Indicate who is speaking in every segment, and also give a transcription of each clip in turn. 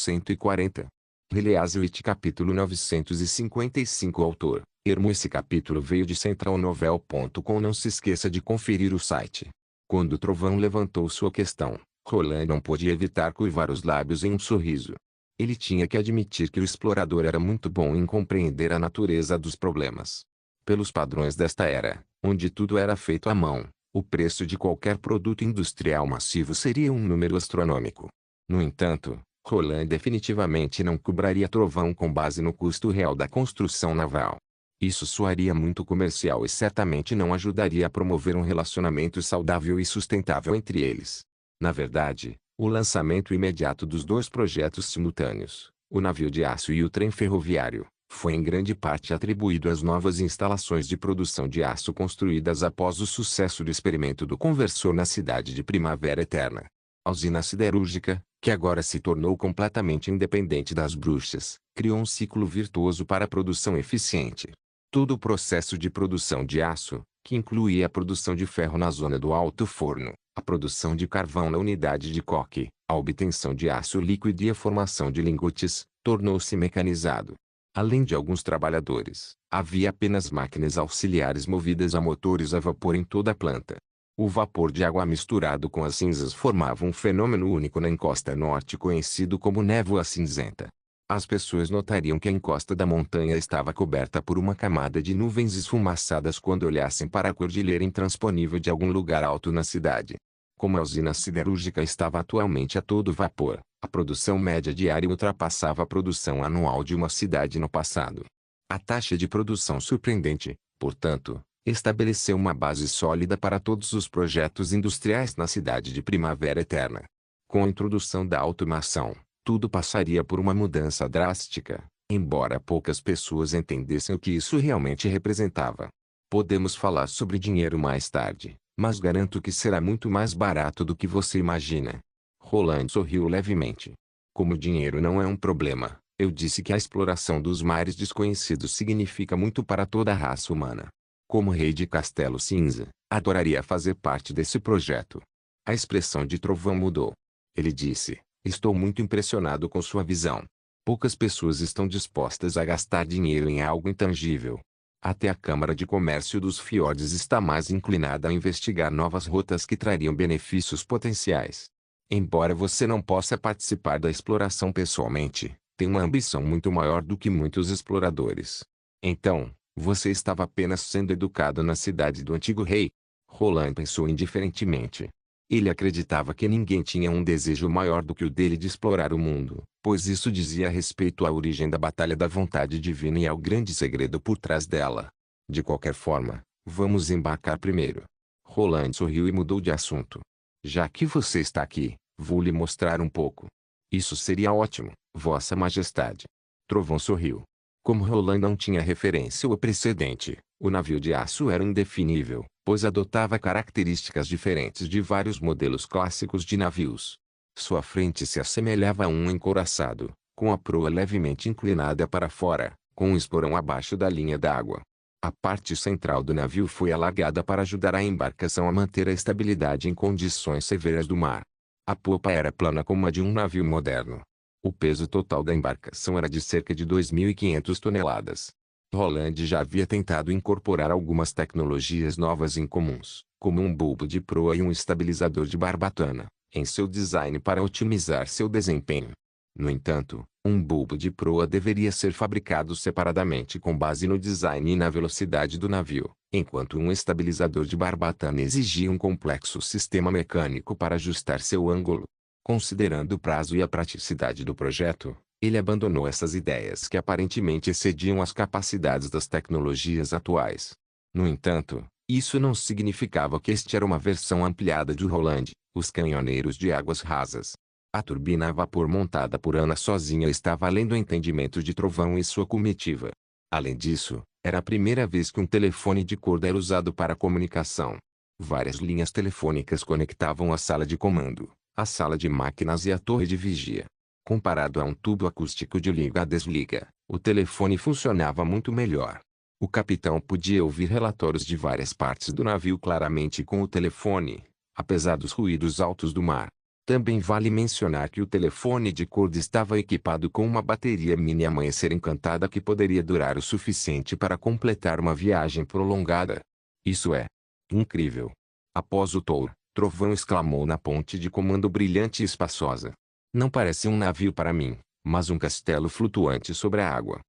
Speaker 1: 140. Reliazwit capítulo 955 Autor, Ermo. Esse capítulo veio de centralnovel.com. Não se esqueça de conferir o site. Quando o trovão levantou sua questão, Roland não pôde evitar curvar os lábios em um sorriso. Ele tinha que admitir que o explorador era muito bom em compreender a natureza dos problemas. Pelos padrões desta era, onde tudo era feito à mão, o preço de qualquer produto industrial massivo seria um número astronômico. No entanto, Roland definitivamente não cobraria trovão com base no custo real da construção naval. Isso soaria muito comercial e certamente não ajudaria a promover um relacionamento saudável e sustentável entre eles. Na verdade, o lançamento imediato dos dois projetos simultâneos, o navio de aço e o trem ferroviário, foi em grande parte atribuído às novas instalações de produção de aço construídas após o sucesso do experimento do conversor na cidade de Primavera Eterna. A usina siderúrgica, que agora se tornou completamente independente das bruxas, criou um ciclo virtuoso para a produção eficiente. Todo o processo de produção de aço, que incluía a produção de ferro na zona do alto forno, a produção de carvão na unidade de coque, a obtenção de aço líquido e a formação de lingotes, tornou-se mecanizado. Além de alguns trabalhadores, havia apenas máquinas auxiliares movidas a motores a vapor em toda a planta. O vapor de água misturado com as cinzas formava um fenômeno único na encosta norte conhecido como névoa cinzenta. As pessoas notariam que a encosta da montanha estava coberta por uma camada de nuvens esfumaçadas quando olhassem para a cordilheira intransponível de algum lugar alto na cidade. Como a usina siderúrgica estava atualmente a todo vapor, a produção média diária ultrapassava a produção anual de uma cidade no passado. A taxa de produção surpreendente, portanto, estabeleceu uma base sólida para todos os projetos industriais na cidade de Primavera Eterna. Com a introdução da automação, tudo passaria por uma mudança drástica, embora poucas pessoas entendessem o que isso realmente representava. Podemos falar sobre dinheiro mais tarde, mas garanto que será muito mais barato do que você imagina. Roland sorriu levemente. Como dinheiro não é um problema, eu disse que a exploração dos mares desconhecidos significa muito para toda a raça humana. Como rei de Castelo Cinza, adoraria fazer parte desse projeto. A expressão de Trovão mudou. Ele disse: estou muito impressionado com sua visão. Poucas pessoas estão dispostas a gastar dinheiro em algo intangível. Até a Câmara de Comércio dos Fiordes está mais inclinada a investigar novas rotas que trariam benefícios potenciais. Embora você não possa participar da exploração pessoalmente, tem uma ambição muito maior do que muitos exploradores. Então, você estava apenas sendo educado na cidade do antigo rei? Roland pensou indiferentemente. Ele acreditava que ninguém tinha um desejo maior do que o dele de explorar o mundo, pois isso dizia respeito à origem da Batalha da Vontade Divina e ao grande segredo por trás dela. De qualquer forma, vamos embarcar primeiro. Roland sorriu e mudou de assunto. Já que você está aqui, vou lhe mostrar um pouco. Isso seria ótimo, Vossa Majestade. Trovão sorriu. Como Roland não tinha referência ou precedente, o navio de aço era indefinível, pois adotava características diferentes de vários modelos clássicos de navios. Sua frente se assemelhava a um encouraçado, com a proa levemente inclinada para fora, com um esporão abaixo da linha d'água. A parte central do navio foi alargada para ajudar a embarcação a manter a estabilidade em condições severas do mar. A popa era plana como a de um navio moderno. O peso total da embarcação era de cerca de 2.500 toneladas. Roland já havia tentado incorporar algumas tecnologias novas incomuns, como um bulbo de proa e um estabilizador de barbatana, em seu design para otimizar seu desempenho. No entanto, um bulbo de proa deveria ser fabricado separadamente com base no design e na velocidade do navio, enquanto um estabilizador de barbatana exigia um complexo sistema mecânico para ajustar seu ângulo. Considerando o prazo e a praticidade do projeto, ele abandonou essas ideias que aparentemente excediam as capacidades das tecnologias atuais. No entanto, isso não significava que este era uma versão ampliada de Roland, os canhoneiros de águas rasas. A turbina a vapor montada por Ana sozinha estava além do entendimento de Trovão e sua comitiva. Além disso, era a primeira vez que um telefone de corda era usado para comunicação. Várias linhas telefônicas conectavam a sala de comando, a sala de máquinas e a torre de vigia. Comparado a um tubo acústico de liga-desliga, o telefone funcionava muito melhor. O capitão podia ouvir relatórios de várias partes do navio claramente com o telefone, apesar dos ruídos altos do mar. Também vale mencionar que o telefone de corda estava equipado com uma bateria mini amanhecer encantada que poderia durar o suficiente para completar uma viagem prolongada. Isso é incrível. Após o touro, Trovão exclamou na ponte de comando brilhante e espaçosa. Não parece um navio para mim, mas um castelo flutuante sobre a água.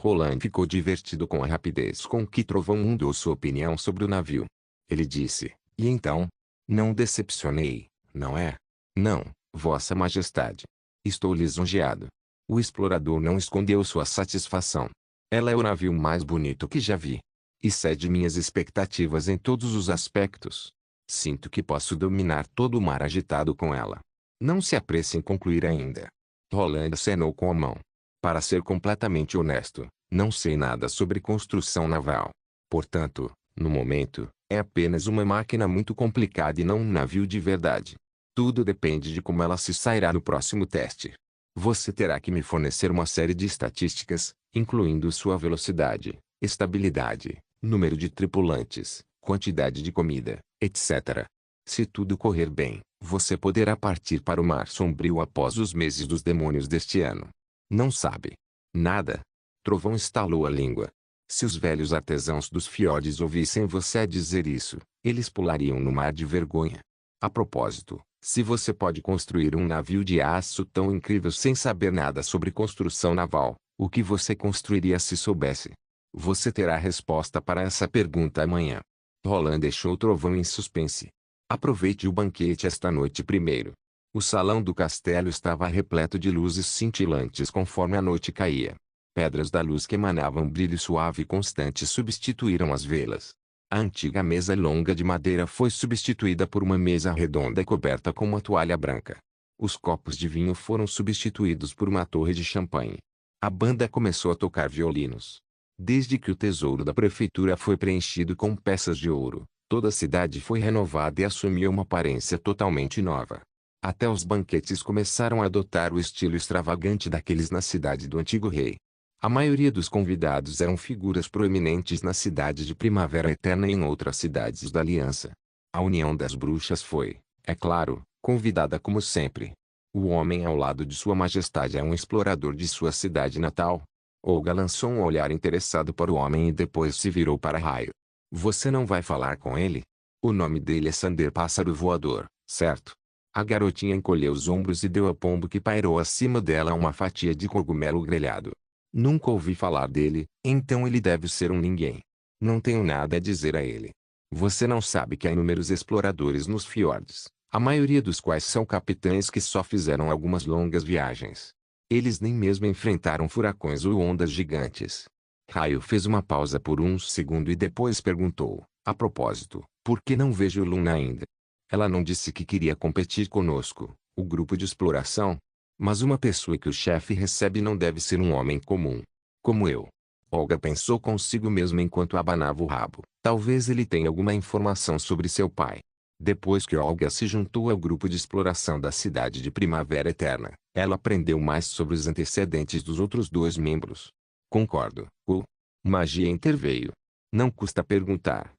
Speaker 1: Roland ficou divertido com a rapidez com que Trovão mudou sua opinião sobre o navio. Ele disse, e então? Não decepcionei, não é? Não, Vossa Majestade. Estou lisonjeado. O explorador não escondeu sua satisfação. Ela é o navio mais bonito que já vi. Excede minhas expectativas em todos os aspectos. Sinto que posso dominar todo o mar agitado com ela. Não se apresse em concluir ainda. Roland acenou com a mão. Para ser completamente honesto, não sei nada sobre construção naval. Portanto, no momento, é apenas uma máquina muito complicada e não um navio de verdade. Tudo depende de como ela se sairá no próximo teste. Você terá que me fornecer uma série de estatísticas, incluindo sua velocidade, estabilidade, número de tripulantes, quantidade de comida, etc. Se tudo correr bem, você poderá partir para o Mar Sombrio após os meses dos demônios deste ano. Não sabe nada? Trovão estalou a língua. Se os velhos artesãos dos fiordes ouvissem você dizer isso, eles pulariam no mar de vergonha. A propósito, se você pode construir um navio de aço tão incrível sem saber nada sobre construção naval, o que você construiria se soubesse? Você terá a resposta para essa pergunta amanhã. Roland deixou o Trovão em suspense. Aproveite o banquete esta noite primeiro. O salão do castelo estava repleto de luzes cintilantes conforme a noite caía. Pedras da luz que emanavam brilho suave e constante substituíram as velas. A antiga mesa longa de madeira foi substituída por uma mesa redonda coberta com uma toalha branca. Os copos de vinho foram substituídos por uma torre de champanhe. A banda começou a tocar violinos. Desde que o tesouro da prefeitura foi preenchido com peças de ouro, toda a cidade foi renovada e assumiu uma aparência totalmente nova. Até os banquetes começaram a adotar o estilo extravagante daqueles na cidade do antigo rei. A maioria dos convidados eram figuras proeminentes na cidade de Primavera Eterna e em outras cidades da Aliança. A União das Bruxas foi, é claro, convidada como sempre. O homem ao lado de Sua Majestade é um explorador de sua cidade natal. Olga lançou um olhar interessado para o homem e depois se virou para Raio. Você não vai falar com ele? O nome dele é Sander Pássaro Voador, certo? A garotinha encolheu os ombros e deu ao pombo que pairou acima dela uma fatia de cogumelo grelhado. Nunca ouvi falar dele, então ele deve ser um ninguém. Não tenho nada a dizer a ele. Você não sabe que há inúmeros exploradores nos fiordes, a maioria dos quais são capitães que só fizeram algumas longas viagens. Eles nem mesmo enfrentaram furacões ou ondas gigantes. Raio fez uma pausa por um segundo e depois perguntou, a propósito, por que não vejo Luna ainda? Ela não disse que queria competir conosco, o grupo de exploração? Mas uma pessoa que o chefe recebe não deve ser um homem comum. Como eu. Olga pensou consigo mesma enquanto abanava o rabo. Talvez ele tenha alguma informação sobre seu pai. Depois que Olga se juntou ao grupo de exploração da cidade de Primavera Eterna, ela aprendeu mais sobre os antecedentes dos outros dois membros. Concordo. Magia interveio. Não custa perguntar.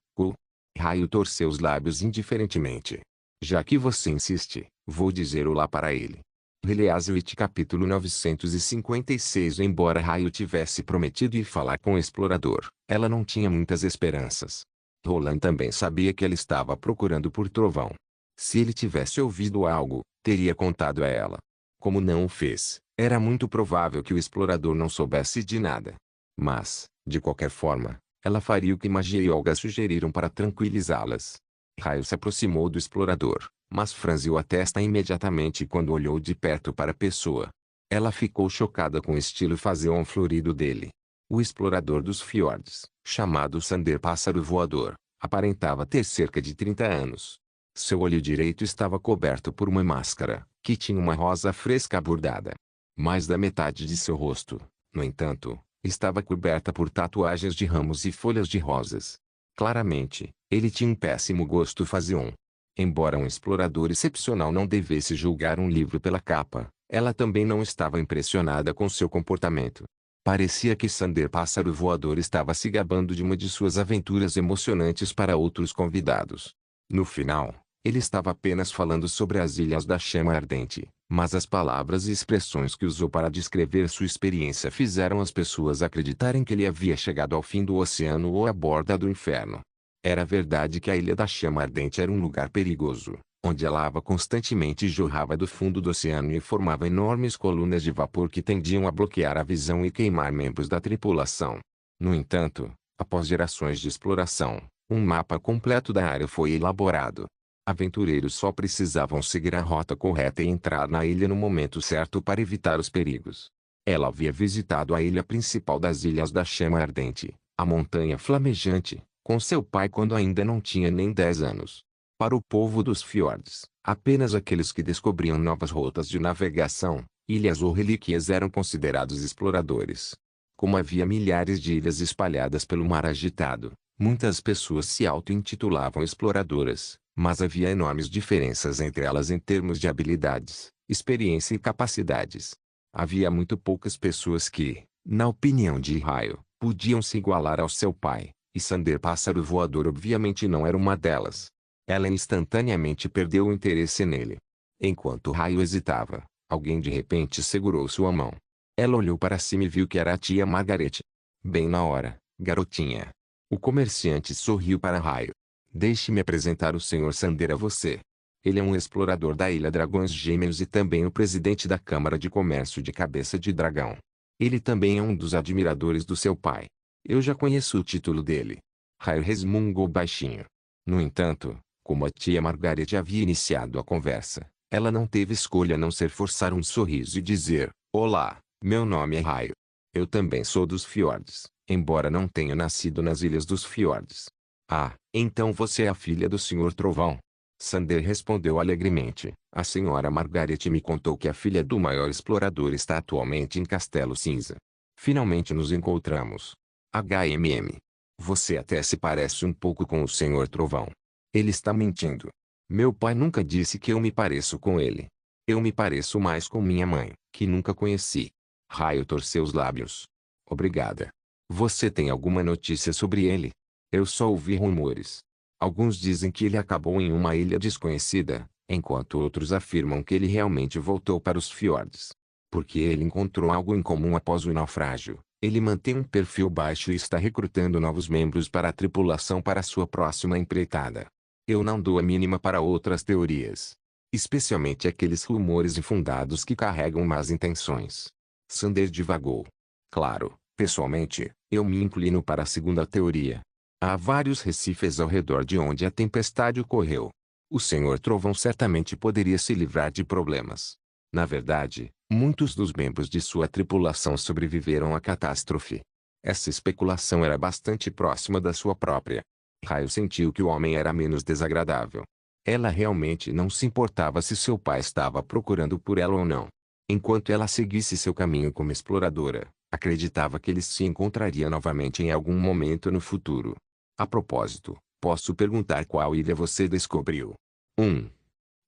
Speaker 1: Raio torceu os lábios indiferentemente. Já que você insiste, vou dizer olá para ele. Heleazwit capítulo 956. Embora Raio tivesse prometido ir falar com o explorador, ela não tinha muitas esperanças. Roland também sabia que ela estava procurando por Trovão. Se ele tivesse ouvido algo, teria contado a ela. Como não o fez, era muito provável que o explorador não soubesse de nada. Mas, de qualquer forma, ela faria o que Magia e Olga sugeriram para tranquilizá-las. Raio se aproximou do explorador, mas franziu a testa imediatamente quando olhou de perto para a pessoa. Ela ficou chocada com o estilo fazeon florido dele. O explorador dos fiordes, chamado Sander Pássaro Voador, aparentava ter cerca de 30 anos. Seu olho direito estava coberto por uma máscara, que tinha uma rosa fresca bordada. Mais da metade de seu rosto, no entanto, estava coberta por tatuagens de ramos e folhas de rosas. Claramente, ele tinha um péssimo gosto fazeon. Embora um explorador excepcional não devesse julgar um livro pela capa, ela também não estava impressionada com seu comportamento. Parecia que Sander Pássaro Voador estava se gabando de uma de suas aventuras emocionantes para outros convidados. No final, Ele estava apenas falando sobre as Ilhas da Chama Ardente, mas as palavras e expressões que usou para descrever sua experiência fizeram as pessoas acreditarem que ele havia chegado ao fim do oceano ou à borda do inferno. Era verdade que a Ilha da Chama Ardente era um lugar perigoso, onde a lava constantemente jorrava do fundo do oceano e formava enormes colunas de vapor que tendiam a bloquear a visão e queimar membros da tripulação. No entanto, após gerações de exploração, um mapa completo da área foi elaborado. Aventureiros só precisavam seguir a rota correta e entrar na ilha no momento certo para evitar os perigos. Ela havia visitado a ilha principal das Ilhas da Chama Ardente, a Montanha Flamejante, com seu pai quando ainda não tinha nem 10 anos. Para o povo dos fiordes, apenas aqueles que descobriam novas rotas de navegação, ilhas ou relíquias eram considerados exploradores. Como havia milhares de ilhas espalhadas pelo mar agitado, muitas pessoas se auto-intitulavam exploradoras, mas havia enormes diferenças entre elas em termos de habilidades, experiência e capacidades. Havia muito poucas pessoas que, na opinião de Raio, podiam se igualar ao seu pai, e Sander Pássaro Voador obviamente não era uma delas. Ela instantaneamente perdeu o interesse nele. Enquanto Raio hesitava, alguém de repente segurou sua mão. Ela olhou para cima e viu que era a tia Margaret. Bem na hora, garotinha. O comerciante sorriu para Raio. Deixe-me apresentar o Sr. Sander a você. Ele é um explorador da Ilha Dragões Gêmeos e também o presidente da Câmara de Comércio de Cabeça de Dragão. Ele também é um dos admiradores do seu pai. Eu já conheço o título dele. Raio resmungou baixinho. No entanto, como a tia Margaret havia iniciado a conversa, ela não teve escolha a não ser forçar um sorriso e dizer: Olá, meu nome é Raio. Eu também sou dos fiordes, embora não tenha nascido nas Ilhas dos Fiordes. Ah, então você é a filha do Sr. Trovão. Sander respondeu alegremente. A senhora Margaret me contou que a filha do maior explorador está atualmente em Castelo Cinza. Finalmente nos encontramos. HMM. Você até se parece um pouco com o Sr. Trovão. Ele está mentindo. Meu pai nunca disse que eu me pareço com ele. Eu me pareço mais com minha mãe, que nunca conheci. Raio torceu os lábios. Obrigada. Você tem alguma notícia sobre ele? Eu só ouvi rumores. Alguns dizem que ele acabou em uma ilha desconhecida, enquanto outros afirmam que ele realmente voltou para os fiordes. Porque ele encontrou algo em comum após o naufrágio. Ele mantém um perfil baixo e está recrutando novos membros para a tripulação para sua próxima empreitada. Eu não dou a mínima para outras teorias. Especialmente aqueles rumores infundados que carregam más intenções. Sander divagou. Claro, pessoalmente, eu me inclino para a segunda teoria. Há vários recifes ao redor de onde a tempestade ocorreu. O Sr. Trovão certamente poderia se livrar de problemas. Na verdade, muitos dos membros de sua tripulação sobreviveram à catástrofe. Essa especulação era bastante próxima da sua própria. Raio sentiu que o homem era menos desagradável. Ela realmente não se importava se seu pai estava procurando por ela ou não. Enquanto ela seguisse seu caminho como exploradora, acreditava que ele se encontraria novamente em algum momento no futuro. A propósito, posso perguntar qual ilha você descobriu? 1.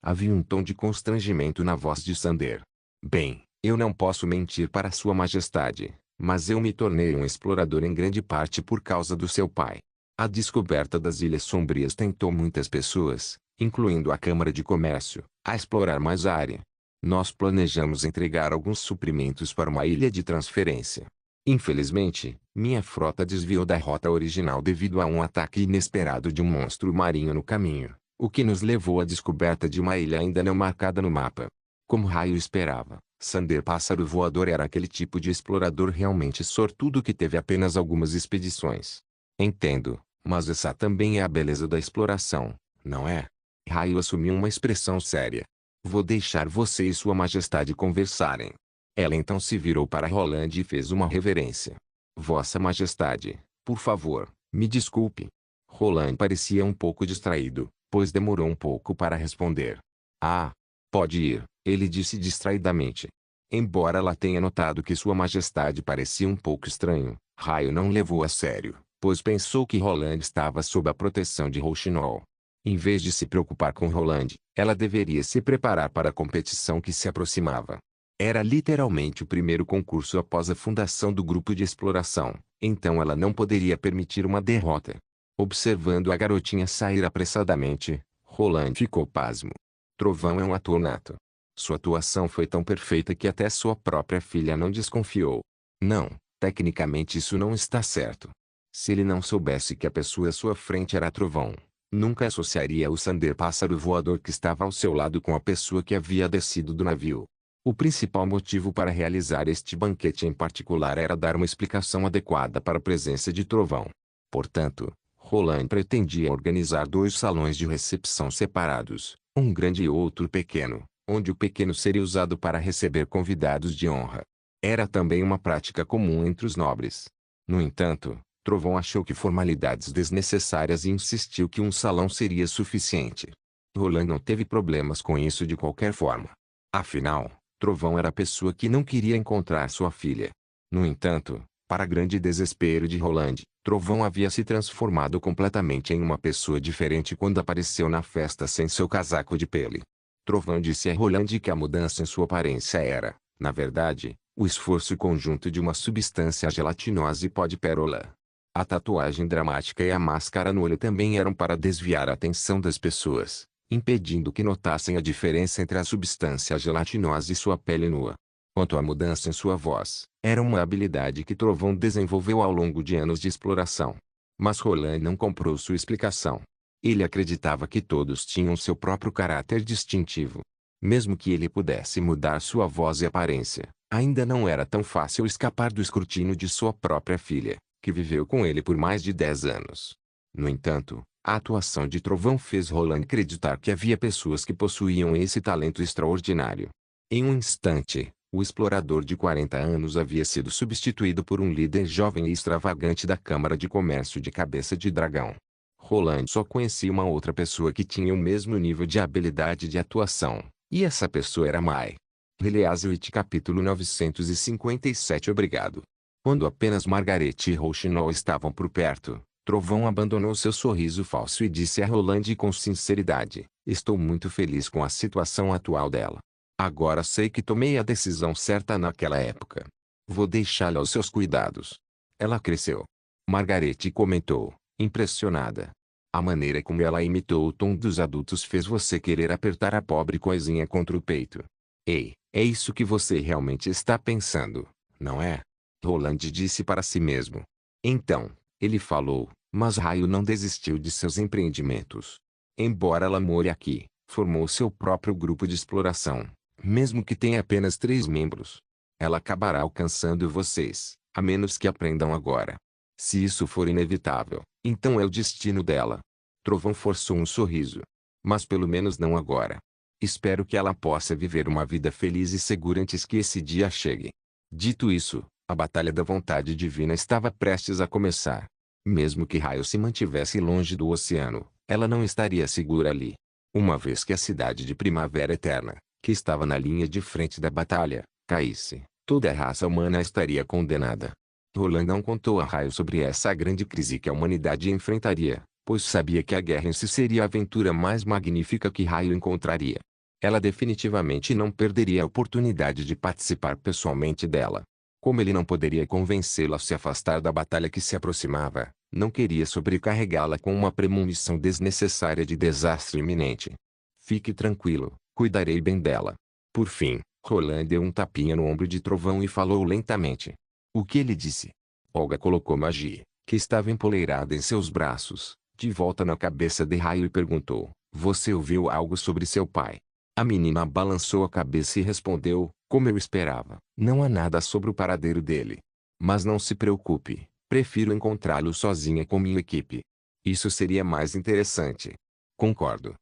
Speaker 1: Havia um tom de constrangimento na voz de Sander. Bem, eu não posso mentir para Sua Majestade, mas eu me tornei um explorador em grande parte por causa do seu pai. A descoberta das Ilhas Sombrias tentou muitas pessoas, incluindo a Câmara de Comércio, a explorar mais a área. Nós planejamos entregar alguns suprimentos para uma ilha de transferência. Infelizmente, minha frota desviou da rota original devido a um ataque inesperado de um monstro marinho no caminho, o que nos levou à descoberta de uma ilha ainda não marcada no mapa. Como Raio esperava, Sander Pássaro Voador era aquele tipo de explorador realmente sortudo que teve apenas algumas expedições. Entendo, mas essa também é a beleza da exploração, não é? Raio assumiu uma expressão séria. Vou deixar você e Sua Majestade conversarem. Ela então se virou para Roland e fez uma reverência. Vossa Majestade, por favor, me desculpe. Roland parecia um pouco distraído, pois demorou um pouco para responder. Ah, pode ir, ele disse distraidamente. Embora ela tenha notado que Sua Majestade parecia um pouco estranho, Raio não levou a sério, pois pensou que Roland estava sob a proteção de Rouxinol. Em vez de se preocupar com Roland, ela deveria se preparar para a competição que se aproximava. Era literalmente o primeiro concurso após a fundação do grupo de exploração, então ela não poderia permitir uma derrota. Observando a garotinha sair apressadamente, Roland ficou pasmo. Trovão é um ator nato. Sua atuação foi tão perfeita que até sua própria filha não desconfiou. Não, tecnicamente isso não está certo. Se ele não soubesse que a pessoa à sua frente era Trovão, nunca associaria o Sander pássaro voador que estava ao seu lado com a pessoa que havia descido do navio. O principal motivo para realizar este banquete em particular era dar uma explicação adequada para a presença de Trovão. Portanto, Roland pretendia organizar 2 salões de recepção separados, um grande e outro pequeno, onde o pequeno seria usado para receber convidados de honra. Era também uma prática comum entre os nobres. No entanto, Trovão achou que formalidades desnecessárias e insistiu que um salão seria suficiente. Roland não teve problemas com isso de qualquer forma. Afinal, Trovão era a pessoa que não queria encontrar sua filha. No entanto, para grande desespero de Roland, Trovão havia se transformado completamente em uma pessoa diferente quando apareceu na festa sem seu casaco de pele. Trovão disse a Roland que a mudança em sua aparência era, na verdade, o esforço conjunto de uma substância gelatinosa e pó de pérola. A tatuagem dramática e a máscara no olho também eram para desviar a atenção das pessoas, impedindo que notassem a diferença entre a substância gelatinosa e sua pele nua. Quanto à mudança em sua voz, era uma habilidade que Trovão desenvolveu ao longo de anos de exploração. Mas Roland não comprou sua explicação. Ele acreditava que todos tinham seu próprio caráter distintivo. Mesmo que ele pudesse mudar sua voz e aparência, ainda não era tão fácil escapar do escrutínio de sua própria filha, que viveu com ele por mais de 10 anos. No entanto, a atuação de Trovão fez Roland acreditar que havia pessoas que possuíam esse talento extraordinário. Em um instante, o explorador de 40 anos havia sido substituído por um líder jovem e extravagante da Câmara de Comércio de Cabeça de Dragão. Roland só conhecia uma outra pessoa que tinha o mesmo nível de habilidade de atuação, e essa pessoa era Mai. Heliaswit capítulo 957. Obrigado. Quando apenas Margaret e Rouxinol estavam por perto, Trovão abandonou seu sorriso falso e disse a Roland com sinceridade: estou muito feliz com a situação atual dela. Agora sei que tomei a decisão certa naquela época. Vou deixá-la aos seus cuidados. Ela cresceu. Margaret comentou, impressionada. A maneira como ela imitou o tom dos adultos fez você querer apertar a pobre coisinha contra o peito. Ei, é isso que você realmente está pensando, não é? Roland disse para si mesmo. Então, ele falou, mas Raio não desistiu de seus empreendimentos. Embora ela more aqui, formou seu próprio grupo de exploração, mesmo que tenha apenas 3 membros. Ela acabará alcançando vocês, a menos que aprendam agora. Se isso for inevitável, então é o destino dela. Trovão forçou um sorriso. Mas pelo menos não agora. Espero que ela possa viver uma vida feliz e segura antes que esse dia chegue. Dito isso, a batalha da vontade divina estava prestes a começar. Mesmo que Raio se mantivesse longe do oceano, ela não estaria segura ali. Uma vez que a cidade de Primavera Eterna, que estava na linha de frente da batalha, caísse, toda a raça humana estaria condenada. Roland não contou a Raio sobre essa grande crise que a humanidade enfrentaria, pois sabia que a guerra em si seria a aventura mais magnífica que Raio encontraria. Ela definitivamente não perderia a oportunidade de participar pessoalmente dela. Como ele não poderia convencê-la a se afastar da batalha que se aproximava, não queria sobrecarregá-la com uma premonição desnecessária de desastre iminente. Fique tranquilo, cuidarei bem dela. Por fim, Roland deu um tapinha no ombro de Trovão e falou lentamente. O que ele disse? Olga colocou Magie, que estava empoleirada em seus braços, de volta na cabeça de Raio e perguntou, você ouviu algo sobre seu pai? A menina balançou a cabeça e respondeu, como eu esperava, não há nada sobre o paradeiro dele. Mas não se preocupe, prefiro encontrá-lo sozinha com minha equipe. Isso seria mais interessante. Concordo.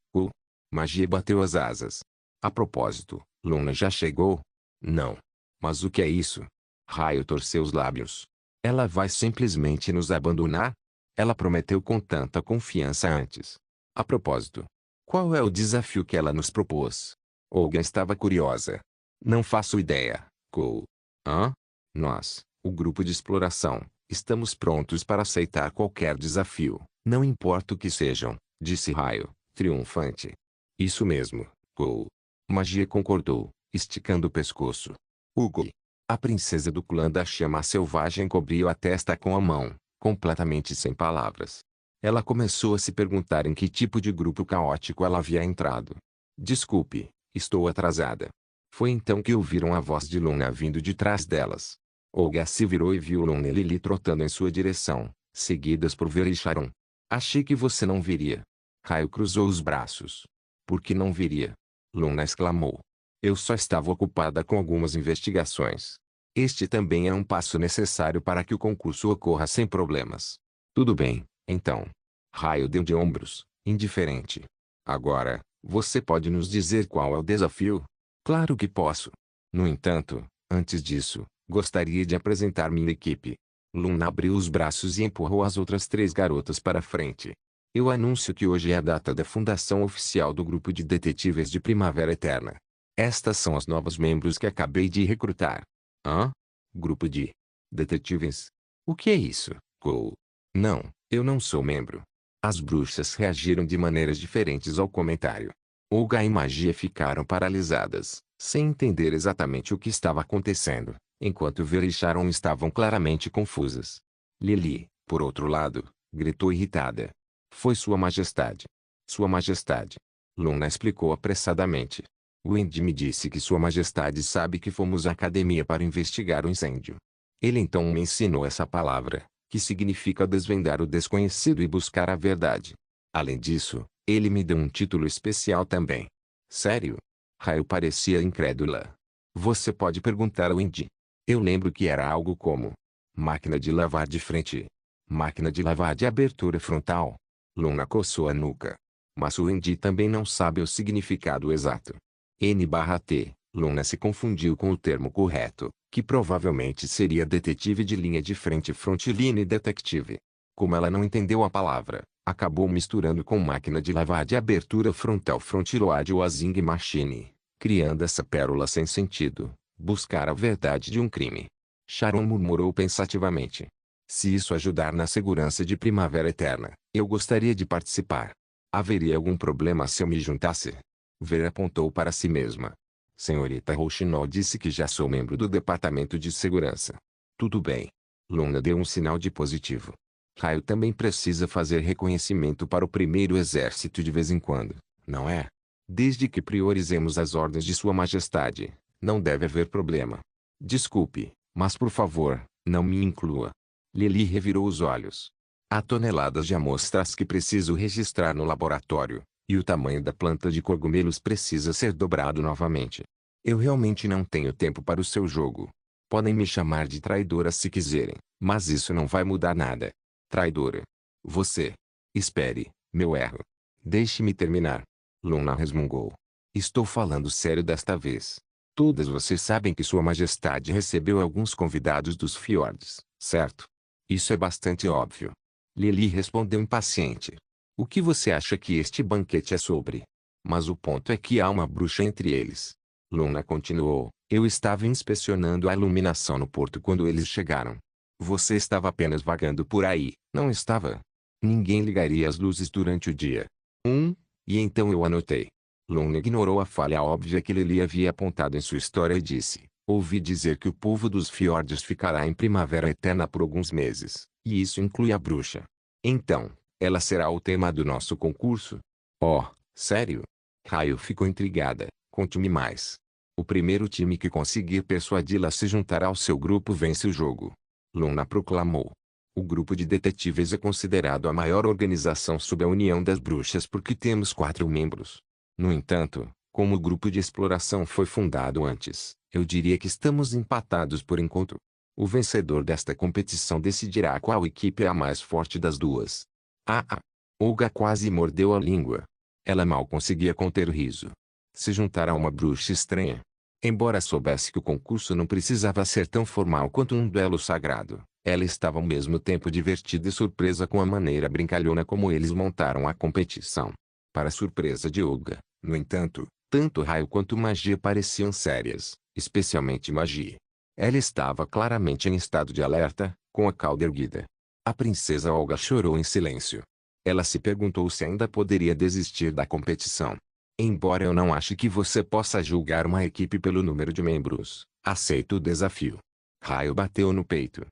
Speaker 1: Magia bateu as asas. A propósito, Luna já chegou? Não. Mas o que é isso? Raio torceu os lábios. Ela vai simplesmente nos abandonar? Ela prometeu com tanta confiança antes. A propósito, qual é o desafio que ela nos propôs? Olga estava curiosa. Não faço ideia, Cole. Hã? Nós, o grupo de exploração, estamos prontos para aceitar qualquer desafio, não importa o que sejam, disse Raio, triunfante. Isso mesmo, Cole. Magia concordou, esticando o pescoço. Hugo. A princesa do clã da chama selvagem cobriu a testa com a mão, completamente sem palavras. Ela começou a se perguntar em que tipo de grupo caótico ela havia entrado. Desculpe, estou atrasada. Foi então que ouviram a voz de Luna vindo de trás delas. Olga se virou e viu Luna e Lily trotando em sua direção, seguidas por Vera e Sharon. Achei que você não viria. Caio cruzou os braços. Por que não viria? Luna exclamou. Eu só estava ocupada com algumas investigações. Este também é um passo necessário para que o concurso ocorra sem problemas. Tudo bem, então. Raio deu de ombros, indiferente. Agora, você pode nos dizer qual é o desafio? Claro que posso. No entanto, antes disso, gostaria de apresentar minha equipe. Luna abriu os braços e empurrou as outras 3 garotas para frente. Eu anuncio que hoje é a data da fundação oficial do grupo de detetives de Primavera Eterna. Estas são as novos membros que acabei de recrutar. Hã? Grupo de detetives? O que é isso, Cole? Não, eu não sou membro. As bruxas reagiram de maneiras diferentes ao comentário. Olga e Magia ficaram paralisadas, sem entender exatamente o que estava acontecendo, enquanto Vera e Sharon estavam claramente confusas. Lily, por outro lado, gritou irritada. Foi Sua Majestade. Sua Majestade. Luna explicou apressadamente. Wendy me disse que Sua Majestade sabe que fomos à academia para investigar o incêndio. Ele então me ensinou essa palavra, que significa desvendar o desconhecido e buscar a verdade. Além disso, ele me deu um título especial também. Sério? Raio parecia incrédula. Você pode perguntar a Wendy. Eu lembro que era algo como máquina de lavar de frente. Máquina de lavar de abertura frontal. Luna coçou a nuca. Mas Wendy também não sabe o significado exato. N/T, Luna se confundiu com o termo correto, que provavelmente seria detetive de linha de frente frontline detective. Como ela não entendeu a palavra, acabou misturando com máquina de lavar de abertura frontal frontload ou azing machine, criando essa pérola sem sentido, buscar a verdade de um crime. Sharon murmurou pensativamente. Se isso ajudar na segurança de Primavera Eterna, eu gostaria de participar. Haveria algum problema se eu me juntasse? Vera apontou para si mesma. Senhorita Rouxinol disse que já sou membro do Departamento de Segurança. Tudo bem. Luna deu um sinal de positivo. Raio também precisa fazer reconhecimento para o primeiro exército de vez em quando, não é? Desde que priorizemos as ordens de Sua Majestade, não deve haver problema. Desculpe, mas por favor, não me inclua. Lily revirou os olhos. Há toneladas de amostras que preciso registrar no laboratório, e o tamanho da planta de cogumelos precisa ser dobrado novamente. Eu realmente não tenho tempo para o seu jogo. Podem me chamar de traidora se quiserem, mas isso não vai mudar nada. Traidora. Você. Espere, meu erro. Deixe-me terminar. Luna resmungou. Estou falando sério desta vez. Todas vocês sabem que Sua Majestade recebeu alguns convidados dos fiordes, certo? Isso é bastante óbvio. Lily respondeu impaciente. O que você acha que este banquete é sobre? Mas o ponto é que há uma bruxa entre eles. Luna continuou. Eu estava inspecionando a iluminação no porto quando eles chegaram. Você estava apenas vagando por aí, não estava? Ninguém ligaria as luzes durante o dia. E então eu anotei. Luna ignorou a falha óbvia que Lily havia apontado em sua história e disse. Ouvi dizer que o povo dos fiordes ficará em Primavera Eterna por alguns meses, e isso inclui a bruxa. Então, ela será o tema do nosso concurso? Oh, sério? Raio ficou intrigada. Conte-me mais. O primeiro time que conseguir persuadi-la a se juntar ao seu grupo vence o jogo. Luna proclamou. O grupo de detetives é considerado a maior organização sob a União das Bruxas porque temos 4 membros. No entanto, como o grupo de exploração foi fundado antes, eu diria que estamos empatados por enquanto. O vencedor desta competição decidirá qual equipe é a mais forte das duas. Ah! Olga quase mordeu a língua. Ela mal conseguia conter o riso. Se juntar a uma bruxa estranha. Embora soubesse que o concurso não precisava ser tão formal quanto um duelo sagrado, ela estava ao mesmo tempo divertida e surpresa com a maneira brincalhona como eles montaram a competição. Para surpresa de Olga, no entanto, tanto Raio quanto Magia pareciam sérias, especialmente Magia. Ela estava claramente em estado de alerta, com a cauda erguida. A princesa Olga chorou em silêncio. Ela se perguntou se ainda poderia desistir da competição. Embora eu não ache que você possa julgar uma equipe pelo número de membros, aceito o desafio. Raio bateu no peito.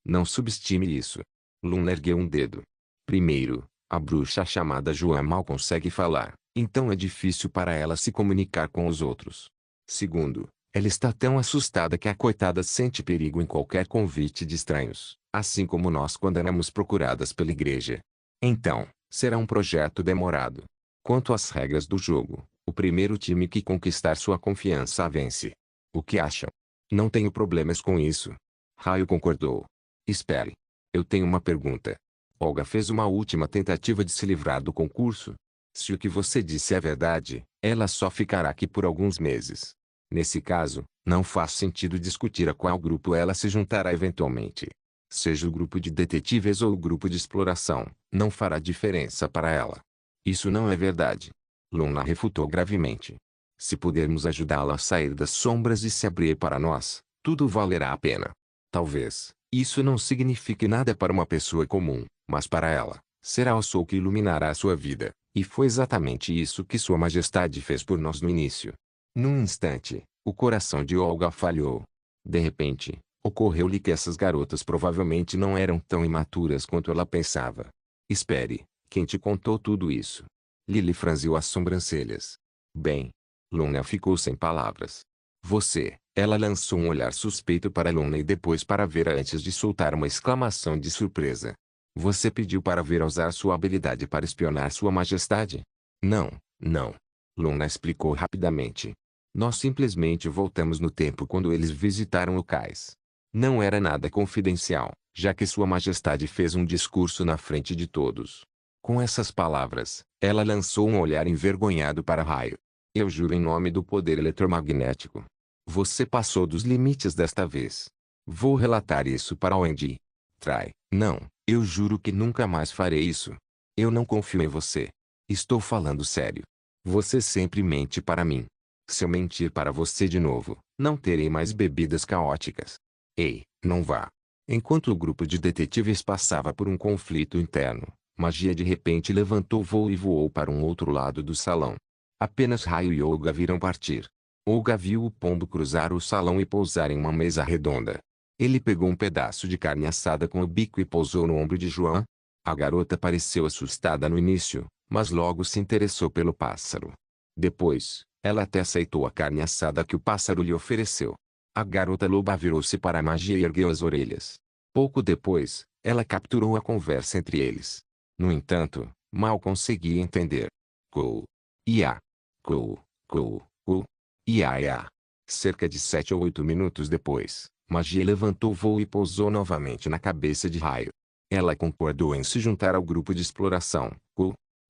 Speaker 1: Não subestime isso. Luna ergueu um dedo. Primeiro, a bruxa chamada Joan mal consegue falar, então é difícil para ela se comunicar com os outros. Segundo, ela está tão assustada que a coitada sente perigo em qualquer convite de estranhos, assim como nós quando éramos procuradas pela igreja. Então, será um projeto demorado. Quanto às regras do jogo, o primeiro time que conquistar sua confiança vence. O que acham? Não tenho problemas com isso. Raio concordou. Espere. Eu tenho uma pergunta. Olga fez uma última tentativa de se livrar do concurso. Se o que você disse é verdade, ela só ficará aqui por alguns meses. Nesse caso, não faz sentido discutir a qual grupo ela se juntará eventualmente. Seja o grupo de detetives ou o grupo de exploração, não fará diferença para ela. Isso não é verdade. Luna refutou gravemente. Se pudermos ajudá-la a sair das sombras e se abrir para nós, tudo valerá a pena. Talvez, isso não signifique nada para uma pessoa comum, mas para ela, será o sol que iluminará a sua vida, e foi exatamente isso que Sua Majestade fez por nós no início. Num instante, o coração de Olga falhou. De repente, ocorreu-lhe que essas garotas provavelmente não eram tão imaturas quanto ela pensava. Espere, quem te contou tudo isso? Lily franziu as sobrancelhas. Bem, Luna ficou sem palavras. Você, ela lançou um olhar suspeito para Luna e depois para Vera antes de soltar uma exclamação de surpresa. Você pediu para Vera usar sua habilidade para espionar Sua Majestade? Não, não. Luna explicou rapidamente. Nós simplesmente voltamos no tempo quando eles visitaram o cais. Não era nada confidencial, já que Sua Majestade fez um discurso na frente de todos. Com essas palavras, ela lançou um olhar envergonhado para Raio. Eu juro em nome do poder eletromagnético. Você passou dos limites desta vez. Vou relatar isso para Wendy. Trai. Não, eu juro que nunca mais farei isso. Eu não confio em você. Estou falando sério. Você sempre mente para mim. Se eu mentir para você de novo, não terei mais bebidas caóticas. Ei, não vá. Enquanto o grupo de detetives passava por um conflito interno, Magia de repente levantou voo e voou para um outro lado do salão. Apenas Raio e Olga viram partir. Olga viu o pombo cruzar o salão e pousar em uma mesa redonda. Ele pegou um pedaço de carne assada com o bico e pousou no ombro de Joan. A garota pareceu assustada no início, mas logo se interessou pelo pássaro. Depois, ela até aceitou a carne assada que o pássaro lhe ofereceu. A garota loba virou-se para a Magia e ergueu as orelhas. Pouco depois, ela capturou a conversa entre eles. No entanto, mal conseguia entender. Cou. Ia. Cou. Cou. Cou. Ia. Ia. Cerca de 7 ou 8 minutos depois, Magia levantou voo e pousou novamente na cabeça de Raio. Ela concordou em se juntar ao grupo de exploração.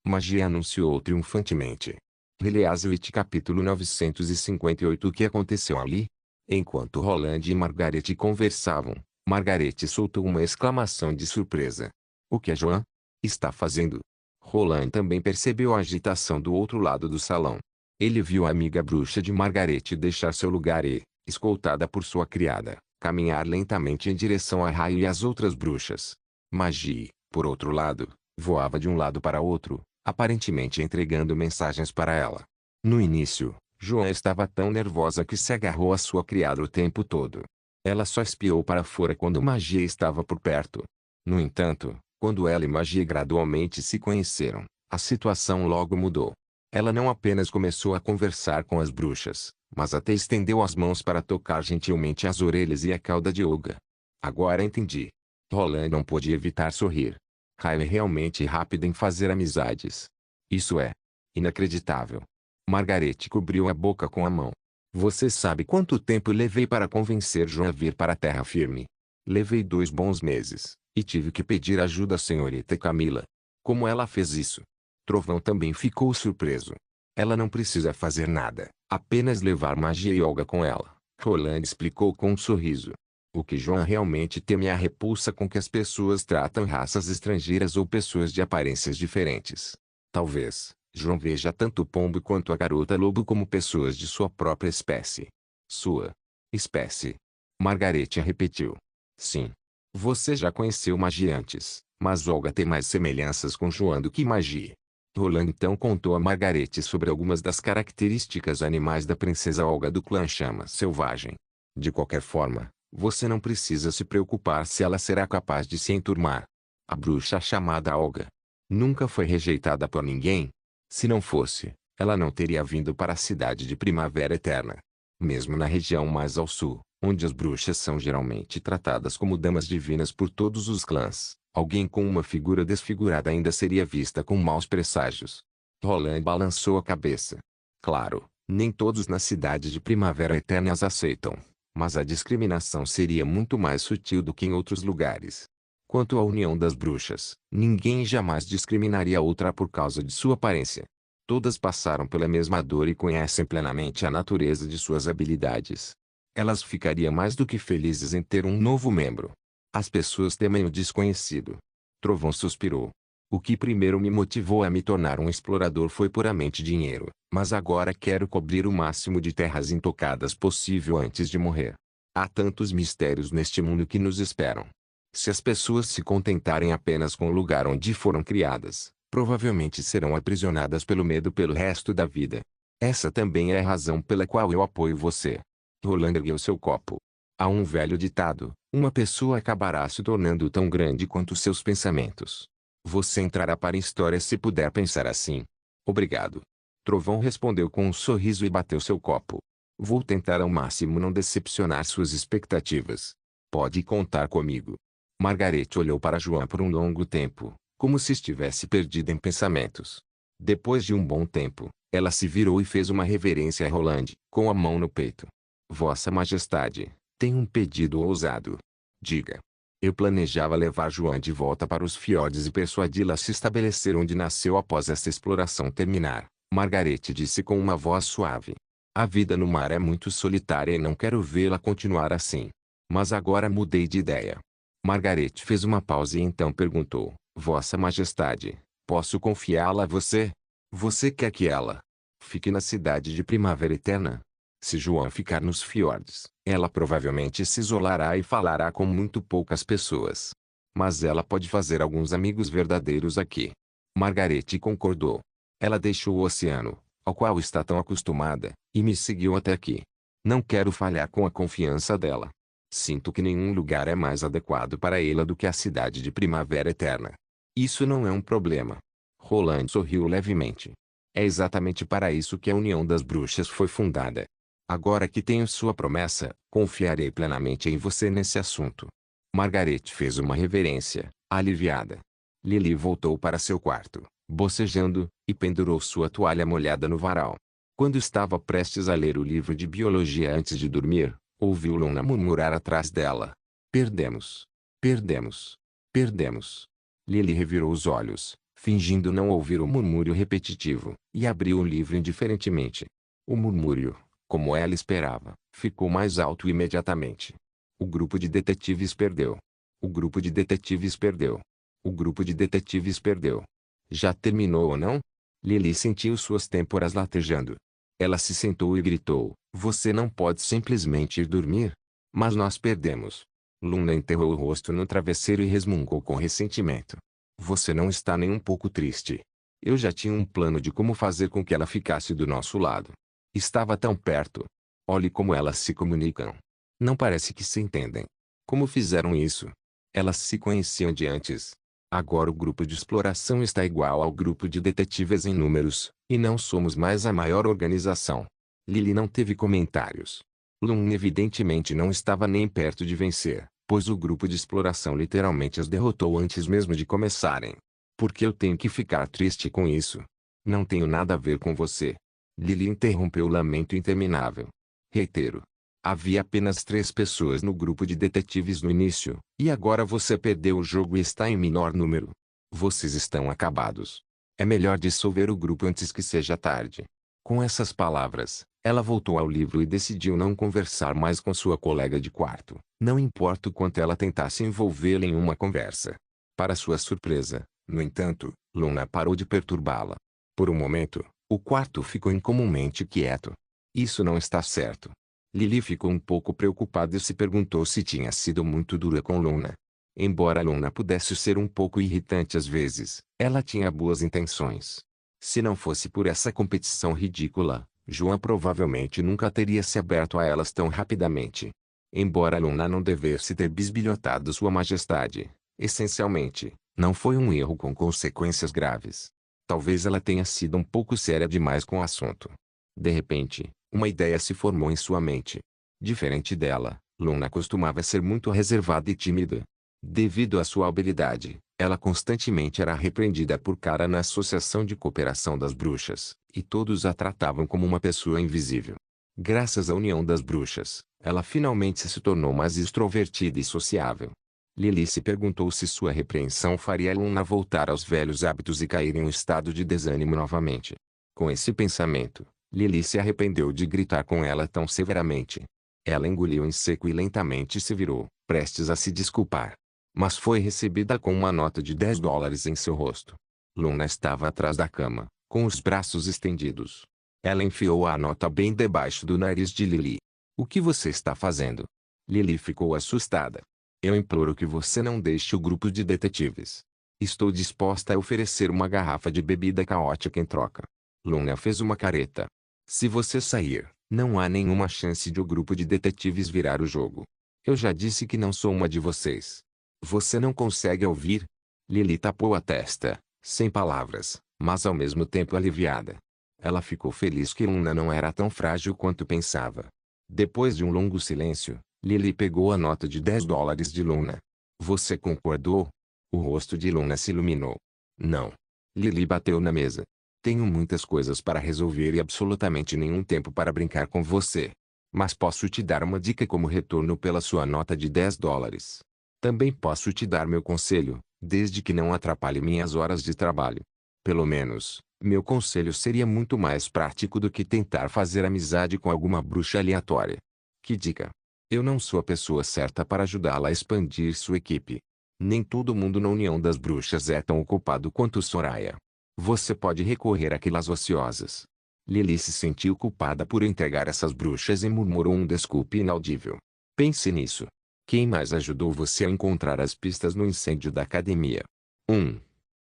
Speaker 1: Magia anunciou triunfantemente. Release capítulo 958. O que aconteceu ali? Enquanto Roland e Margaret conversavam, Margaret soltou uma exclamação de surpresa. O que é Joan está fazendo? Roland também percebeu a agitação do outro lado do salão. Ele viu a amiga bruxa de Margaret deixar seu lugar e, escoltada por sua criada, caminhar lentamente em direção a Raio e às outras bruxas. Magie, por outro lado, voava de um lado para outro, aparentemente entregando mensagens para ela. No início, Joan estava tão nervosa que se agarrou à sua criada o tempo todo. Ela só espiou para fora quando Magia estava por perto. No entanto, quando ela e Magia gradualmente se conheceram, a situação logo mudou. Ela não apenas começou a conversar com as bruxas, mas até estendeu as mãos para tocar gentilmente as orelhas e a cauda de Olga. Agora entendi. Roland não pôde evitar sorrir. Raio é realmente rápida em fazer amizades. Isso é inacreditável. Margaret cobriu a boca com a mão. Você sabe quanto tempo levei para convencer Joan a vir para a terra firme? Levei 2 bons meses, e tive que pedir ajuda à senhorita Camila. Como ela fez isso? Trovão também ficou surpreso. Ela não precisa fazer nada, apenas levar Magia e Olga com ela, Roland explicou com um sorriso. O que Joan realmente teme é a repulsa com que as pessoas tratam raças estrangeiras ou pessoas de aparências diferentes. Talvez Joan veja tanto o pombo quanto a garota lobo como pessoas de sua própria espécie. Sua espécie. Margaret repetiu. Sim. Você já conheceu Magia antes, mas Olga tem mais semelhanças com Joan do que Magia. Roland então contou a Margaret sobre algumas das características animais da princesa Olga do clã Chama Selvagem. De qualquer forma, você não precisa se preocupar se ela será capaz de se enturmar. A bruxa chamada Olga nunca foi rejeitada por ninguém. Se não fosse, ela não teria vindo para a cidade de Primavera Eterna. Mesmo na região mais ao sul, onde as bruxas são geralmente tratadas como damas divinas por todos os clãs, alguém com uma figura desfigurada ainda seria vista com maus presságios. Roland balançou a cabeça. Claro, nem todos na cidade de Primavera Eterna as aceitam, mas a discriminação seria muito mais sutil do que em outros lugares. Quanto à união das bruxas, ninguém jamais discriminaria outra por causa de sua aparência. Todas passaram pela mesma dor e conhecem plenamente a natureza de suas habilidades. Elas ficariam mais do que felizes em ter um novo membro. As pessoas temem o desconhecido. Trovão suspirou. O que primeiro me motivou a me tornar um explorador foi puramente dinheiro, mas agora quero cobrir o máximo de terras intocadas possível antes de morrer. Há tantos mistérios neste mundo que nos esperam. Se as pessoas se contentarem apenas com o lugar onde foram criadas, provavelmente serão aprisionadas pelo medo pelo resto da vida. Essa também é a razão pela qual eu apoio você. Roland ergueu seu copo. Há um velho ditado: uma pessoa acabará se tornando tão grande quanto seus pensamentos. Você entrará para a história se puder pensar assim. Obrigado. Trovão respondeu com um sorriso e bateu seu copo. Vou tentar ao máximo não decepcionar suas expectativas. Pode contar comigo. Margaret olhou para Joan por um longo tempo, como se estivesse perdida em pensamentos. Depois de um bom tempo, ela se virou e fez uma reverência a Roland, com a mão no peito. Vossa Majestade, tenho um pedido ousado. Diga. Eu planejava levar Joan de volta para os fiordes e persuadi-la a se estabelecer onde nasceu após essa exploração terminar, Margaret disse com uma voz suave. A vida no mar é muito solitária e não quero vê-la continuar assim. Mas agora mudei de ideia. Margaret fez uma pausa e então perguntou: Vossa Majestade, posso confiá-la a você? Você quer que ela fique na cidade de Primavera Eterna? Se Joan ficar nos fiordes, ela provavelmente se isolará e falará com muito poucas pessoas. Mas ela pode fazer alguns amigos verdadeiros aqui. Margaret concordou. Ela deixou o oceano, ao qual está tão acostumada, e me seguiu até aqui. Não quero falhar com a confiança dela. Sinto que nenhum lugar é mais adequado para ela do que a cidade de Primavera Eterna. Isso não é um problema. Roland sorriu levemente. É exatamente para isso que a União das Bruxas foi fundada. Agora que tenho sua promessa, confiarei plenamente em você nesse assunto. Margaret fez uma reverência, aliviada. Lily voltou para seu quarto, bocejando, e pendurou sua toalha molhada no varal. Quando estava prestes a ler o livro de biologia antes de dormir, ouviu Luna murmurar atrás dela. Perdemos. Perdemos. Perdemos. Lily revirou os olhos, fingindo não ouvir o murmúrio repetitivo, e abriu o livro indiferentemente. O murmúrio, como ela esperava, ficou mais alto imediatamente. O grupo de detetives perdeu. O grupo de detetives perdeu. O grupo de detetives perdeu. Já terminou ou não? Lily sentiu suas têmporas latejando. Ela se sentou e gritou: Você não pode simplesmente ir dormir? Mas nós perdemos. Luna enterrou o rosto no travesseiro e resmungou com ressentimento. Você não está nem um pouco triste. Eu já tinha um plano de como fazer com que ela ficasse do nosso lado. Estava tão perto. Olhe como elas se comunicam. Não parece que se entendem. Como fizeram isso? Elas se conheciam de antes. Agora o grupo de exploração está igual ao grupo de detetives em números, e não somos mais a maior organização. Lily não teve comentários. Luna evidentemente não estava nem perto de vencer, pois o grupo de exploração literalmente as derrotou antes mesmo de começarem. Por que eu tenho que ficar triste com isso? Não tenho nada a ver com você. Lily interrompeu o lamento interminável. Reitero. Havia apenas 3 pessoas no grupo de detetives no início, e agora você perdeu o jogo e está em menor número. Vocês estão acabados. É melhor dissolver o grupo antes que seja tarde. Com essas palavras, ela voltou ao livro e decidiu não conversar mais com sua colega de quarto, não importa o quanto ela tentasse envolvê-la em uma conversa. Para sua surpresa, no entanto, Luna parou de perturbá-la. Por um momento, o quarto ficou incomumente quieto. Isso não está certo. Lily ficou um pouco preocupada e se perguntou se tinha sido muito dura com Luna. Embora Luna pudesse ser um pouco irritante às vezes, ela tinha boas intenções. Se não fosse por essa competição ridícula, Joan provavelmente nunca teria se aberto a elas tão rapidamente. Embora Luna não devesse ter bisbilhotado Sua Majestade, essencialmente, Não foi um erro com consequências graves. Talvez ela tenha sido um pouco séria demais com o assunto. De repente, uma ideia se formou em sua mente. Diferente dela, Luna costumava ser muito reservada e tímida. Devido à sua habilidade, ela constantemente era repreendida por Kara na Associação de Cooperação das Bruxas, e todos a tratavam como uma pessoa invisível. Graças à união das bruxas, ela finalmente se tornou mais extrovertida e sociável. Lily se perguntou se sua repreensão faria Luna voltar aos velhos hábitos e cair em um estado de desânimo novamente. Com esse pensamento, Lily se arrependeu de gritar com ela tão severamente. Ela engoliu em seco e lentamente se virou, prestes a se desculpar. Mas foi recebida com uma nota de $10 em seu rosto. Luna estava atrás da cama, com os braços estendidos. Ela enfiou a nota bem debaixo do nariz de Lily. O que você está fazendo? Lily ficou assustada. Eu imploro que você não deixe o grupo de detetives. Estou disposta a oferecer uma garrafa de bebida caótica em troca. Luna fez uma careta. Se você sair, não há nenhuma chance de o grupo de detetives virar o jogo. Eu já disse que não sou uma de vocês. Você não consegue ouvir? Lily tapou a testa, sem palavras, mas ao mesmo tempo aliviada. Ela ficou feliz que Luna não era tão frágil quanto pensava. Depois de um longo silêncio, Lily pegou a nota de $10 de Luna. Você concordou? O rosto de Luna se iluminou. Não. Lily bateu na mesa. Tenho muitas coisas para resolver e absolutamente nenhum tempo para brincar com você. Mas posso te dar uma dica como retorno pela sua nota de $10. Também posso te dar meu conselho, desde que não atrapalhe minhas horas de trabalho. Pelo menos, meu conselho seria muito mais prático do que tentar fazer amizade com alguma bruxa aleatória. Que dica! Eu não sou a pessoa certa para ajudá-la a expandir sua equipe. Nem todo mundo na União das Bruxas é tão ocupado quanto Soraya. Você pode recorrer àquelas ociosas. Lily se sentiu culpada por entregar essas bruxas e murmurou um desculpe inaudível. Pense nisso. Quem mais ajudou você a encontrar as pistas no incêndio da academia?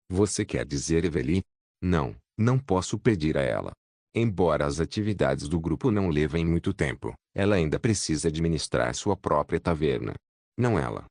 Speaker 1: Você quer dizer Evelyn? Não, não posso pedir a ela. Embora as atividades do grupo não levem muito tempo, ela ainda precisa administrar sua própria taverna. Não ela.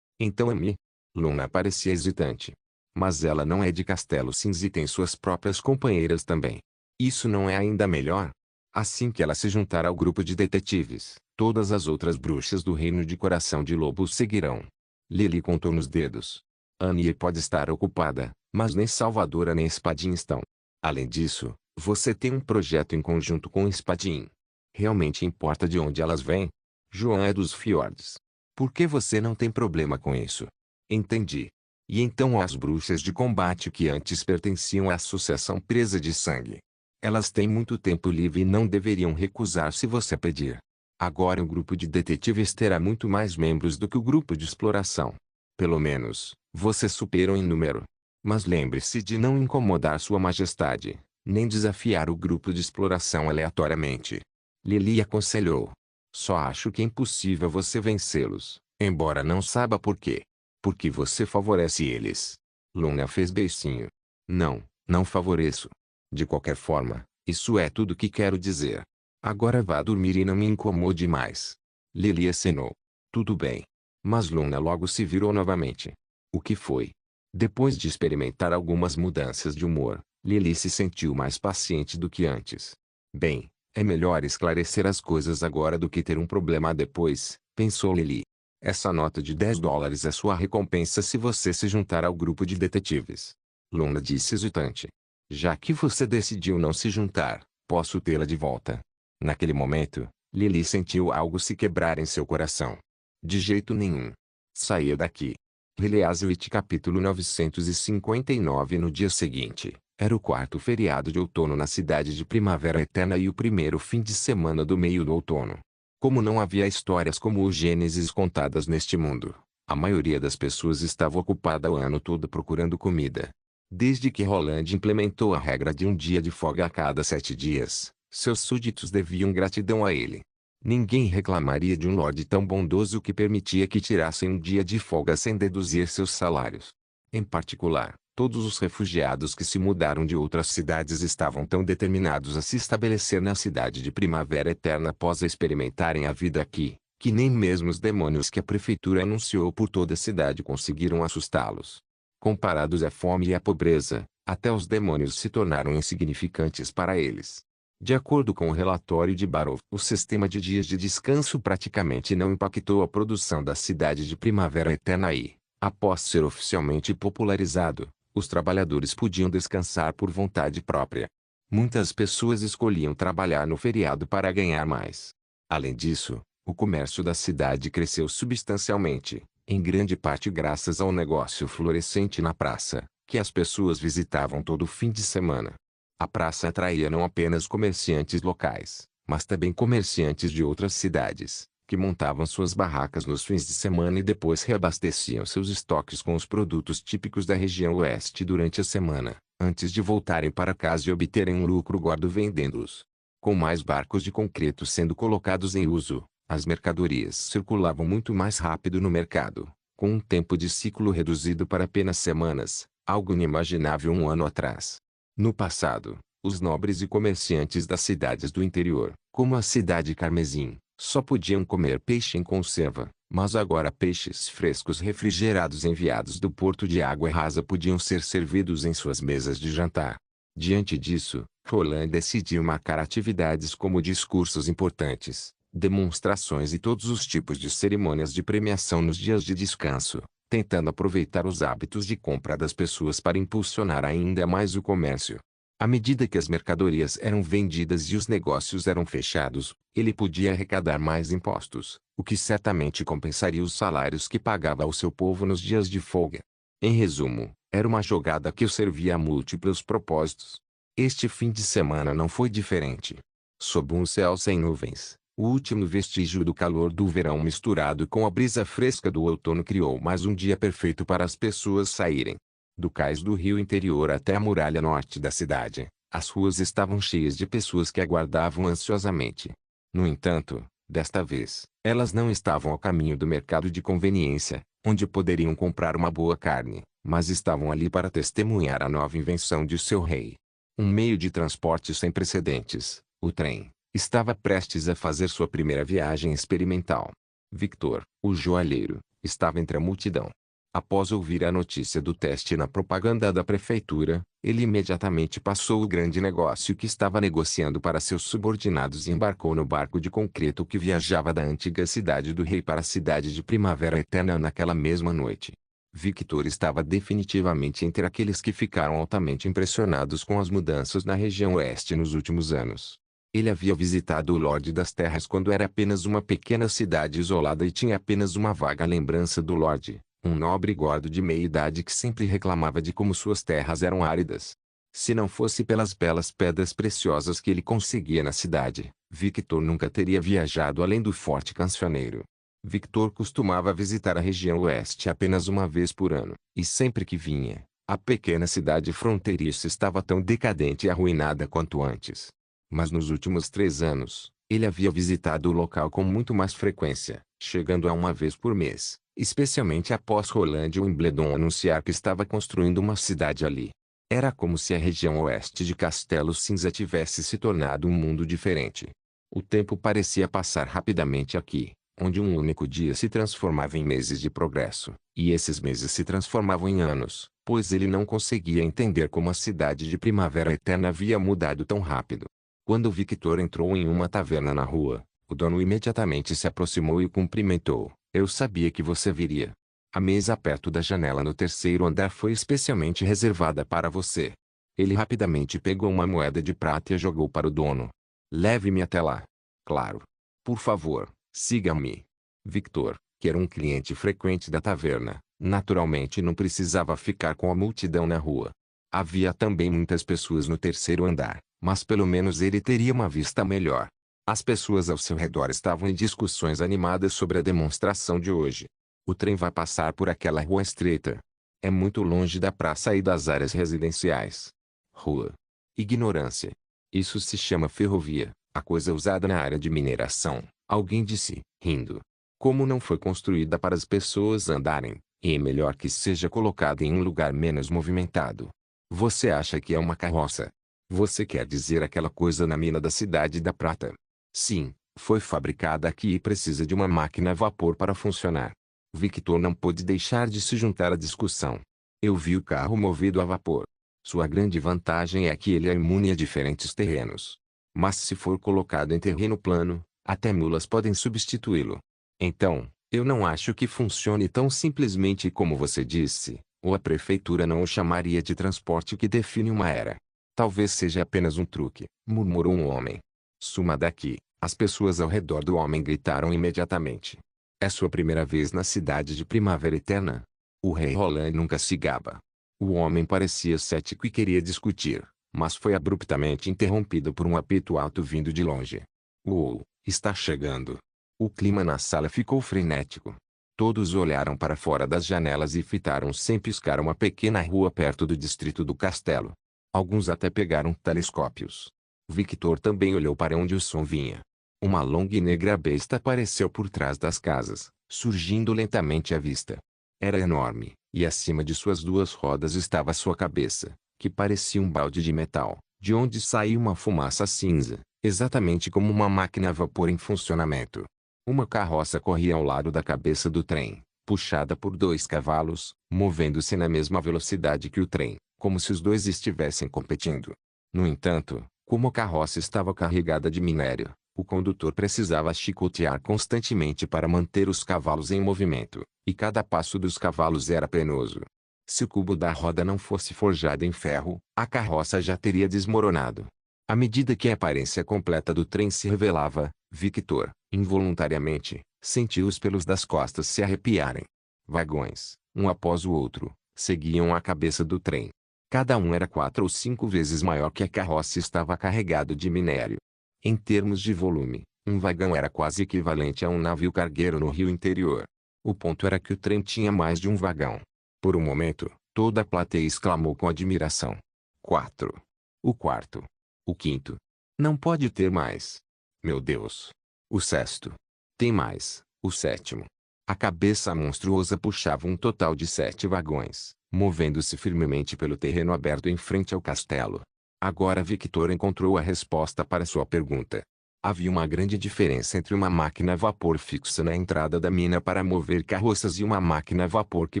Speaker 1: Então Amy. Luna parecia hesitante. Mas ela não é de Castelo Cinza e tem suas próprias companheiras também. Isso não é ainda melhor? Assim que ela se juntar ao grupo de detetives, todas as outras bruxas do Reino de Coração de Lobo seguirão. Lily contou nos dedos. Annie pode estar ocupada, mas nem Salvadora nem Espadin estão. Além disso, você tem um projeto em conjunto com Espadin. Realmente importa de onde elas vêm? Joan é dos Fiordes. Por que você não tem problema com isso? Entendi. E então as bruxas de combate que antes pertenciam à Associação Presa de Sangue. Elas têm muito tempo livre e não deveriam recusar se você pedir. Agora o grupo de detetives terá muito mais membros do que o grupo de exploração. Pelo menos, você superam em número. Mas lembre-se de não incomodar Sua Majestade, nem desafiar o grupo de exploração aleatoriamente. Lily aconselhou. Só acho que é impossível você vencê-los, embora não saiba por quê. Porque você favorece eles. Luna fez beicinho. Não, não favoreço. De qualquer forma, isso é tudo que quero dizer. Agora vá dormir e não me incomode mais. Lily acenou. Tudo bem. Mas Luna logo se virou novamente. O que foi? Depois de experimentar algumas mudanças de humor, Lily se sentiu mais paciente do que antes. Bem, é melhor esclarecer as coisas agora do que ter um problema depois, pensou Lily. Essa nota de $10 é sua recompensa se você se juntar ao grupo de detetives. Luna disse hesitante. Já que você decidiu não se juntar, posso tê-la de volta. Naquele momento, Lily sentiu algo se quebrar em seu coração. De jeito nenhum. Saia daqui. Heliaswit capítulo 959. No dia seguinte, era o quarto feriado de outono na cidade de Primavera Eterna e o primeiro fim de semana do meio do outono. Como não havia histórias como o Gênesis contadas neste mundo, a maioria das pessoas estava ocupada o ano todo procurando comida. Desde que Roland implementou a regra de um dia de folga a cada 7 dias, seus súditos deviam gratidão a ele. Ninguém reclamaria de um lorde tão bondoso que permitia que tirassem um dia de folga sem deduzir seus salários. Em particular, todos os refugiados que se mudaram de outras cidades estavam tão determinados a se estabelecer na cidade de Primavera Eterna após experimentarem a vida aqui, que nem mesmo os demônios que a prefeitura anunciou por toda a cidade conseguiram assustá-los. Comparados à fome e à pobreza, até os demônios se tornaram insignificantes para eles. De acordo com o relatório de Barrow, o sistema de dias de descanso praticamente não impactou a produção da cidade de Primavera Eterna e, após ser oficialmente popularizado, os trabalhadores podiam descansar por vontade própria. Muitas pessoas escolhiam trabalhar no feriado para ganhar mais. Além disso, o comércio da cidade cresceu substancialmente, em grande parte graças ao negócio florescente na praça, que as pessoas visitavam todo fim de semana. A praça atraía não apenas comerciantes locais, mas também comerciantes de outras cidades, que montavam suas barracas nos fins de semana e depois reabasteciam seus estoques com os produtos típicos da região oeste durante a semana, antes de voltarem para casa e obterem um lucro gordo vendendo-os. Com mais barcos de concreto sendo colocados em uso, as mercadorias circulavam muito mais rápido no mercado, com um tempo de ciclo reduzido para apenas semanas, algo inimaginável um ano atrás. No passado, os nobres e comerciantes das cidades do interior, como a cidade Carmesim, só podiam comer peixe em conserva, mas agora peixes frescos refrigerados enviados do porto de Água Rasa podiam ser servidos em suas mesas de jantar. Diante disso, Roland decidiu marcar atividades como discursos importantes, demonstrações e todos os tipos de cerimônias de premiação nos dias de descanso, tentando aproveitar os hábitos de compra das pessoas para impulsionar ainda mais o comércio. À medida que as mercadorias eram vendidas e os negócios eram fechados, ele podia arrecadar mais impostos, o que certamente compensaria os salários que pagava ao seu povo nos dias de folga. Em resumo, era uma jogada que o servia a múltiplos propósitos. Este fim de semana não foi diferente. Sob um céu sem nuvens, o último vestígio do calor do verão misturado com a brisa fresca do outono criou mais um dia perfeito para as pessoas saírem. Do cais do rio interior até a muralha norte da cidade, as ruas estavam cheias de pessoas que aguardavam ansiosamente. No entanto, desta vez, elas não estavam ao caminho do mercado de conveniência, onde poderiam comprar uma boa carne, mas estavam ali para testemunhar a nova invenção de seu rei. Um meio de transporte sem precedentes, o trem, estava prestes a fazer sua primeira viagem experimental. Victor, o joalheiro, estava entre a multidão. Após ouvir a notícia do teste na propaganda da prefeitura, ele imediatamente passou o grande negócio que estava negociando para seus subordinados e embarcou no barco de concreto que viajava da antiga cidade do rei para a cidade de Primavera Eterna naquela mesma noite. Victor estava definitivamente entre aqueles que ficaram altamente impressionados com as mudanças na região oeste nos últimos anos. Ele havia visitado o Lorde das Terras quando era apenas uma pequena cidade isolada e tinha apenas uma vaga lembrança do Lorde, um nobre gordo de meia-idade que sempre reclamava de como suas terras eram áridas. Se não fosse pelas belas pedras preciosas que ele conseguia na cidade, Victor nunca teria viajado além do Forte Cancioneiro. Victor costumava visitar a região oeste apenas uma vez por ano, e sempre que vinha, a pequena cidade fronteiriça estava tão decadente e arruinada quanto antes. Mas nos últimos 3 anos, ele havia visitado o local com muito mais frequência, chegando a uma vez por mês, especialmente após Roland Wimbledon anunciar que estava construindo uma cidade ali. Era como se a região oeste de Castelo Cinza tivesse se tornado um mundo diferente. O tempo parecia passar rapidamente aqui, onde um único dia se transformava em meses de progresso, e esses meses se transformavam em anos, pois ele não conseguia entender como a cidade de Primavera Eterna havia mudado tão rápido. Quando Victor entrou em uma taverna na rua, o dono imediatamente se aproximou e o cumprimentou. Eu sabia que você viria. A mesa perto da janela no terceiro andar foi especialmente reservada para você. Ele rapidamente pegou uma moeda de prata e a jogou para o dono. Leve-me até lá. Claro. Por favor, siga-me. Victor, que era um cliente frequente da taverna, naturalmente não precisava ficar com a multidão na rua. Havia também muitas pessoas no terceiro andar, mas pelo menos ele teria uma vista melhor. As pessoas ao seu redor estavam em discussões animadas sobre a demonstração de hoje. O trem vai passar por aquela rua estreita. É muito longe da praça e das áreas residenciais. Rua. Ignorância. Isso se chama ferrovia, a coisa usada na área de mineração, alguém disse, rindo. Como não foi construída para as pessoas andarem, é melhor que seja colocada em um lugar menos movimentado. Você acha que é uma carroça? Você quer dizer aquela coisa na mina da Cidade da Prata? Sim, Foi fabricada aqui e precisa de uma máquina a vapor para funcionar. Victor não pôde deixar de se juntar à discussão. Eu vi o carro movido a vapor. Sua grande vantagem é que ele é imune a diferentes terrenos. Mas se for colocado em terreno plano, até mulas podem substituí-lo. Então, eu não acho que funcione tão simplesmente como você disse, ou a prefeitura não o chamaria de transporte que define uma era. Talvez seja apenas um truque, murmurou um homem. Suma daqui. As pessoas ao redor do homem gritaram imediatamente. É sua primeira vez na cidade de Primavera Eterna? O rei Roland nunca se gaba. O homem parecia cético e queria discutir, mas foi abruptamente interrompido por um apito alto vindo de longe. Uou, está chegando. O clima na sala ficou frenético. Todos olharam para fora das janelas e fitaram sem piscar uma pequena rua perto do distrito do castelo. Alguns até pegaram telescópios. Victor também olhou para onde o som vinha. Uma longa e negra besta apareceu por trás das casas, surgindo lentamente à vista. Era enorme, e acima de suas duas rodas estava sua cabeça, que parecia um balde de metal, de onde saía uma fumaça cinza, exatamente como uma máquina a vapor em funcionamento. Uma carroça corria ao lado da cabeça do trem, puxada por 2 cavalos, movendo-se na mesma velocidade que o trem, como se os dois estivessem competindo. No entanto, como a carroça estava carregada de minério, o condutor precisava chicotear constantemente para manter os cavalos em movimento, e cada passo dos cavalos era penoso. Se o cubo da roda não fosse forjado em ferro, a carroça já teria desmoronado. À medida que a aparência completa do trem se revelava, Victor, involuntariamente, sentiu os pelos das costas se arrepiarem. Vagões, um após o outro, seguiam a cabeça do trem. Cada um era 4 ou 5 vezes maior que a carroça e estava carregado de minério. Em termos de volume, um vagão era quase equivalente a um navio cargueiro no rio interior. O ponto era que o trem tinha mais de um vagão. Por um momento, toda a plateia exclamou com admiração. 4. O quarto. O quinto. Não pode ter mais. Meu Deus. O sexto. Tem mais. O sétimo. A cabeça monstruosa puxava um total de 7 vagões, movendo-se firmemente pelo terreno aberto em frente ao castelo. Agora Victor encontrou a resposta para sua pergunta. Havia uma grande diferença entre uma máquina a vapor fixa na entrada da mina para mover carroças e uma máquina a vapor que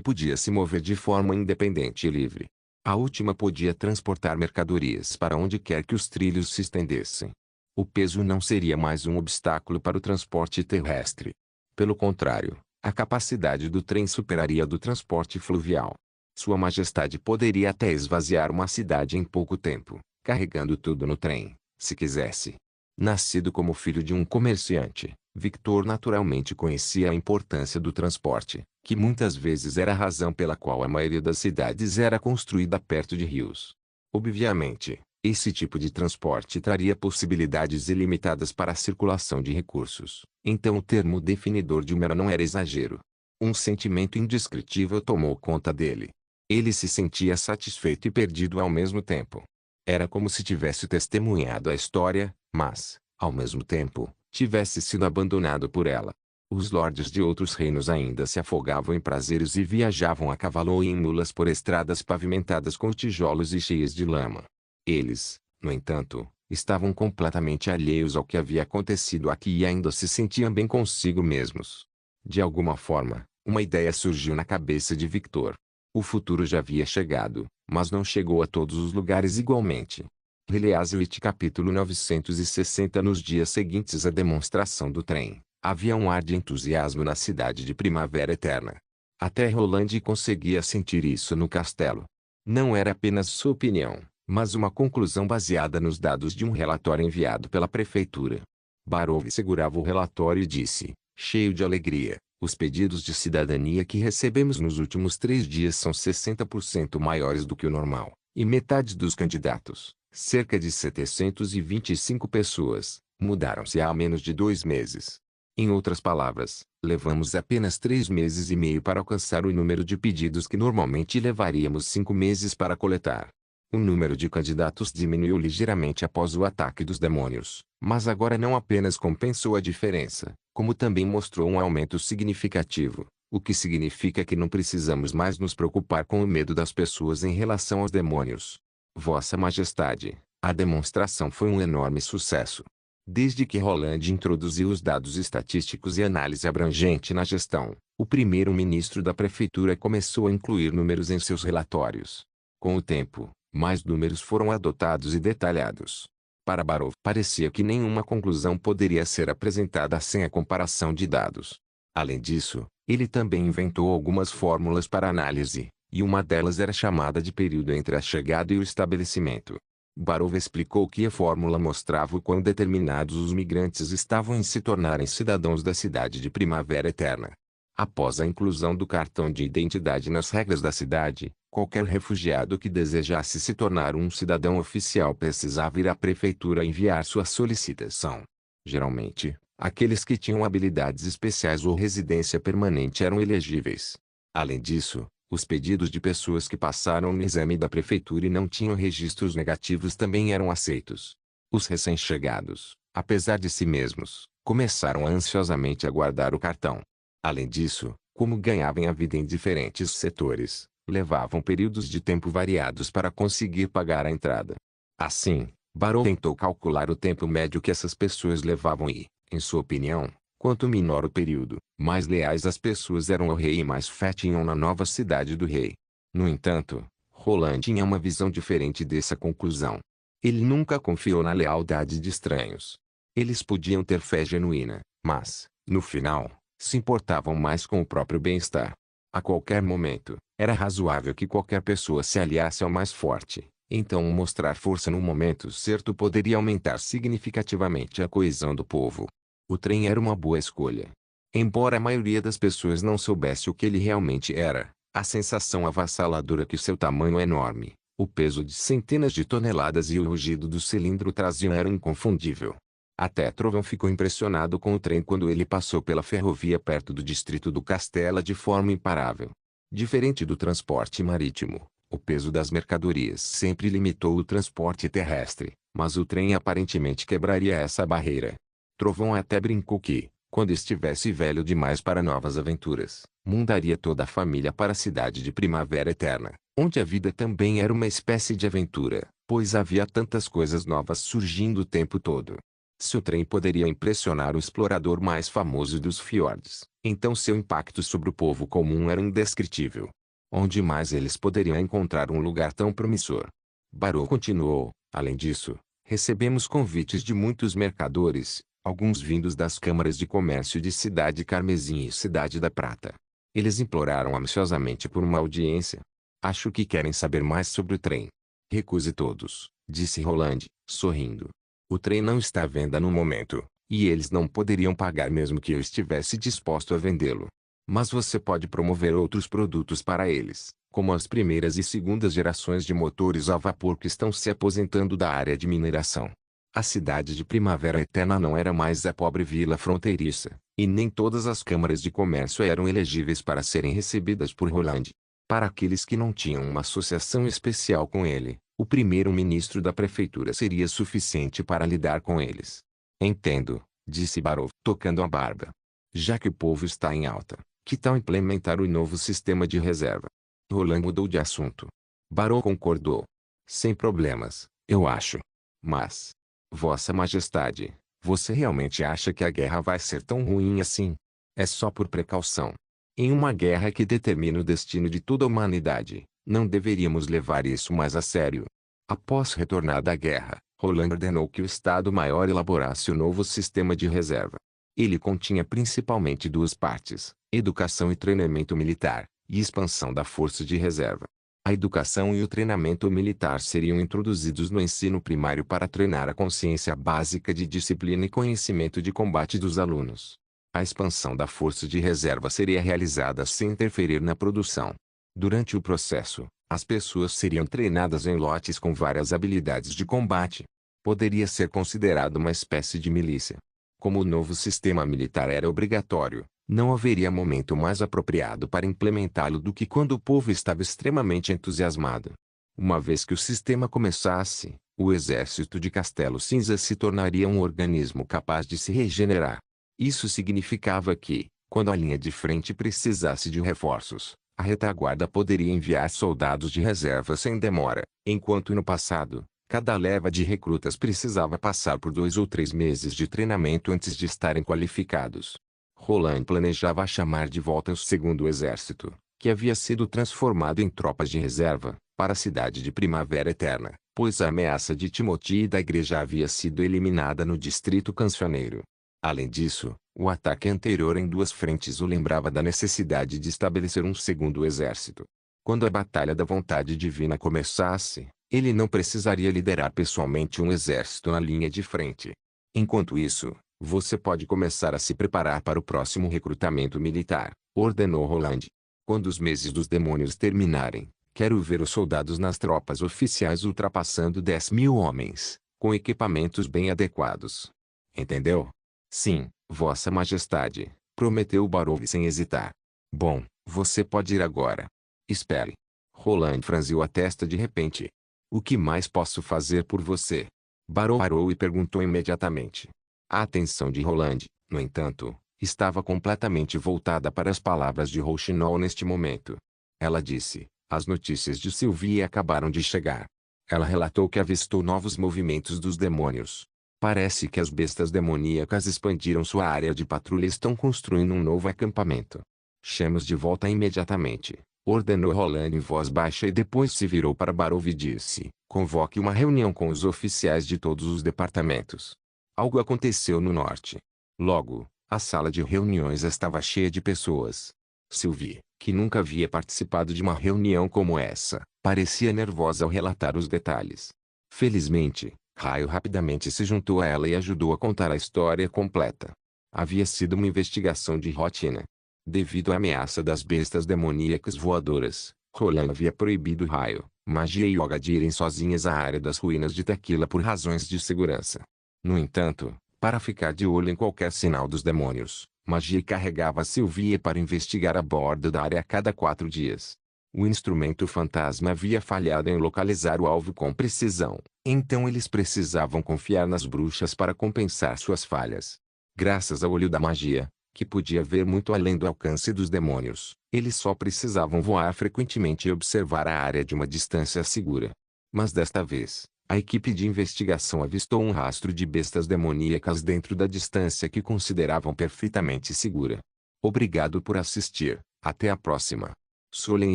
Speaker 1: podia se mover de forma independente e livre. A última podia transportar mercadorias para onde quer que os trilhos se estendessem. O peso não seria mais um obstáculo para o transporte terrestre. Pelo contrário, a capacidade do trem superaria a do transporte fluvial. Sua Majestade poderia até esvaziar uma cidade em pouco tempo, carregando tudo no trem, se quisesse. Nascido como filho de um comerciante, Victor naturalmente conhecia a importância do transporte, que muitas vezes era a razão pela qual a maioria das cidades era construída perto de rios. Obviamente, esse tipo de transporte traria possibilidades ilimitadas para a circulação de recursos, então o termo definidor de uma era não era exagero. Um sentimento indescritível tomou conta dele. Ele se sentia satisfeito e perdido ao mesmo tempo. Era como se tivesse testemunhado a história, mas, ao mesmo tempo, tivesse sido abandonado por ela. Os lordes de outros reinos ainda se afogavam em prazeres e viajavam a cavalo ou em mulas por estradas pavimentadas com tijolos e cheias de lama. Eles, no entanto, estavam completamente alheios ao que havia acontecido aqui e ainda se sentiam bem consigo mesmos. De alguma forma, uma ideia surgiu na cabeça de Victor. O futuro já havia chegado, mas não chegou a todos os lugares igualmente. Heleazwit capítulo 960. Nos dias seguintes à demonstração do trem, havia um ar de entusiasmo na cidade de Primavera Eterna. Até Roland conseguia sentir isso no castelo. Não era apenas sua opinião, mas uma conclusão baseada nos dados de um relatório enviado pela prefeitura. Barov segurava o relatório e disse, cheio de alegria, os pedidos de cidadania que recebemos nos últimos 3 dias são 60% maiores do que o normal, e metade dos candidatos, cerca de 725 pessoas, mudaram-se há menos de 2 meses. Em outras palavras, levamos apenas 3 meses e meio para alcançar o número de pedidos que normalmente levaríamos 5 meses para coletar. O número de candidatos diminuiu ligeiramente após o ataque dos demônios, mas agora não apenas compensou a diferença, como também mostrou um aumento significativo, o que significa que não precisamos mais nos preocupar com o medo das pessoas em relação aos demônios. Vossa Majestade, a demonstração foi um enorme sucesso. Desde que Roland introduziu os dados estatísticos e análise abrangente na gestão, o primeiro-ministro da prefeitura começou a incluir números em seus relatórios. Com o tempo, mais números foram adotados e detalhados. Para Barrow, parecia que nenhuma conclusão poderia ser apresentada sem a comparação de dados. Além disso, ele também inventou algumas fórmulas para análise, e uma delas era chamada de período entre a chegada e o estabelecimento. Barrow explicou que a fórmula mostrava o quão determinados os migrantes estavam em se tornarem cidadãos da cidade de Primavera Eterna. Após a inclusão do cartão de identidade nas regras da cidade, qualquer refugiado que desejasse se tornar um cidadão oficial precisava ir à prefeitura enviar sua solicitação. Geralmente, aqueles que tinham habilidades especiais ou residência permanente eram elegíveis. Além disso, os pedidos de pessoas que passaram no exame da prefeitura e não tinham registros negativos também eram aceitos. Os recém-chegados, apesar de si mesmos, começaram a ansiosamente aguardar o cartão. Além disso, como ganhavam a vida em diferentes setores, levavam períodos de tempo variados para conseguir pagar a entrada. Assim, Barrow tentou calcular o tempo médio que essas pessoas levavam e, em sua opinião, quanto menor o período, mais leais as pessoas eram ao rei e mais fé tinham na nova cidade do rei. No entanto, Roland tinha uma visão diferente dessa conclusão. Ele nunca confiou na lealdade de estranhos. Eles podiam ter fé genuína, mas, no final, se importavam mais com o próprio bem-estar. A qualquer momento, era razoável que qualquer pessoa se aliasse ao mais forte. Então mostrar força no momento certo poderia aumentar significativamente a coesão do povo. O trem era uma boa escolha. Embora a maioria das pessoas não soubesse o que ele realmente era, a sensação avassaladora que seu tamanho enorme, o peso de centenas de toneladas e o rugido do cilindro traziam eram inconfundível. Até Trovão ficou impressionado com o trem quando ele passou pela ferrovia perto do distrito do Castela de forma imparável. Diferente do transporte marítimo, o peso das mercadorias sempre limitou o transporte terrestre, mas o trem aparentemente quebraria essa barreira. Trovão até brincou que, quando estivesse velho demais para novas aventuras, mudaria toda a família para a cidade de Primavera Eterna, onde a vida também era uma espécie de aventura, pois havia tantas coisas novas surgindo o tempo todo. Se o trem poderia impressionar o explorador mais famoso dos fiordes, então seu impacto sobre o povo comum era indescritível. Onde mais eles poderiam encontrar um lugar tão promissor? Barrow continuou, além disso, recebemos convites de muitos mercadores, alguns vindos das câmaras de comércio de Cidade Carmesim e Cidade da Prata. Eles imploraram ansiosamente por uma audiência. Acho que querem saber mais sobre o trem. Recuse todos, disse Roland, sorrindo. O trem não está à venda no momento, e eles não poderiam pagar mesmo que eu estivesse disposto a vendê-lo. Mas você pode promover outros produtos para eles, como as primeiras e segundas gerações de motores a vapor que estão se aposentando da área de mineração. A cidade de Primavera Eterna não era mais a pobre vila fronteiriça, e nem todas as câmaras de comércio eram elegíveis para serem recebidas por Roland. Para aqueles que não tinham uma associação especial com ele, o primeiro-ministro da prefeitura seria suficiente para lidar com eles. Entendo, disse Barrow, tocando a barba. Já que o povo está em alta, que tal implementar o novo sistema de reserva? Roland mudou de assunto. Barrow concordou. Sem problemas, eu acho. Mas, Vossa Majestade, você realmente acha que a guerra vai ser tão ruim assim? É só por precaução. Em uma guerra que determina o destino de toda a humanidade, não deveríamos levar isso mais a sério. Após retornar da guerra, Roland ordenou que o Estado-Maior elaborasse o novo sistema de reserva. Ele continha principalmente duas partes: educação e treinamento militar, e expansão da força de reserva. A educação e o treinamento militar seriam introduzidos no ensino primário para treinar a consciência básica de disciplina e conhecimento de combate dos alunos. A expansão da força de reserva seria realizada sem interferir na produção. Durante o processo, as pessoas seriam treinadas em lotes com várias habilidades de combate. Poderia ser considerado uma espécie de milícia. Como o novo sistema militar era obrigatório, não haveria momento mais apropriado para implementá-lo do que quando o povo estava extremamente entusiasmado. Uma vez que o sistema começasse, o exército de Castelo Cinza se tornaria um organismo capaz de se regenerar. Isso significava que, quando a linha de frente precisasse de reforços, a retaguarda poderia enviar soldados de reserva sem demora, enquanto no passado, Cada leva de recrutas precisava passar por 2 ou 3 meses de treinamento antes de estarem qualificados. Roland planejava chamar de volta o segundo exército, que havia sido transformado em tropas de reserva, para a cidade de Primavera Eterna, pois a ameaça de Timothy e da igreja havia sido eliminada no distrito cancioneiro. Além disso, o ataque anterior em 2 frentes o lembrava da necessidade de estabelecer um segundo exército. Quando a Batalha da Vontade Divina começasse, ele não precisaria liderar pessoalmente um exército na linha de frente. Enquanto isso, você pode começar a se preparar para o próximo recrutamento militar, ordenou Roland. Quando os meses dos demônios terminarem, quero ver os soldados nas tropas oficiais ultrapassando 10.000 homens, com equipamentos bem adequados. Entendeu? Sim, Vossa Majestade, prometeu Barov sem hesitar. Bom, você pode ir agora. Espere. Roland franziu a testa de repente. O que mais posso fazer por você? Barov parou e perguntou imediatamente. A atenção de Roland, no entanto, estava completamente voltada para as palavras de Rouxinol neste momento. Ela disse, as notícias de Sylvie acabaram de chegar. Ela relatou que avistou novos movimentos dos demônios. Parece que as bestas demoníacas expandiram sua área de patrulha e estão construindo um novo acampamento. Chame-os de volta imediatamente, ordenou Roland em voz baixa e depois se virou para Barov e disse, convoque uma reunião com os oficiais de todos os departamentos. Algo aconteceu no norte. Logo, a sala de reuniões estava cheia de pessoas. Sylvie, que nunca havia participado de uma reunião como essa, parecia nervosa ao relatar os detalhes. Felizmente, Raio rapidamente se juntou a ela e ajudou a contar a história completa. Havia sido uma investigação de rotina. Devido à ameaça das bestas demoníacas voadoras, Roland havia proibido Raio, Magia e Yoga de irem sozinhas à área das ruínas de Tequila por razões de segurança. No entanto, para ficar de olho em qualquer sinal dos demônios, Magia carregava Sylvie para investigar a bordo da área a cada 4 dias. O instrumento fantasma havia falhado em localizar o alvo com precisão, então eles precisavam confiar nas bruxas para compensar suas falhas. Graças ao olho da Magia, que podia ver muito além do alcance dos demônios, eles só precisavam voar frequentemente e observar a área de uma distância segura. Mas desta vez, a equipe de investigação avistou um rastro de bestas demoníacas dentro da distância que consideravam perfeitamente segura. Obrigado por assistir. Até a próxima. Solen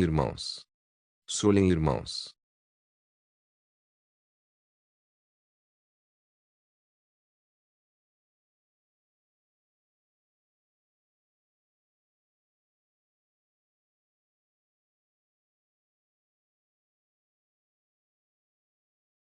Speaker 1: irmãos. Solen irmãos.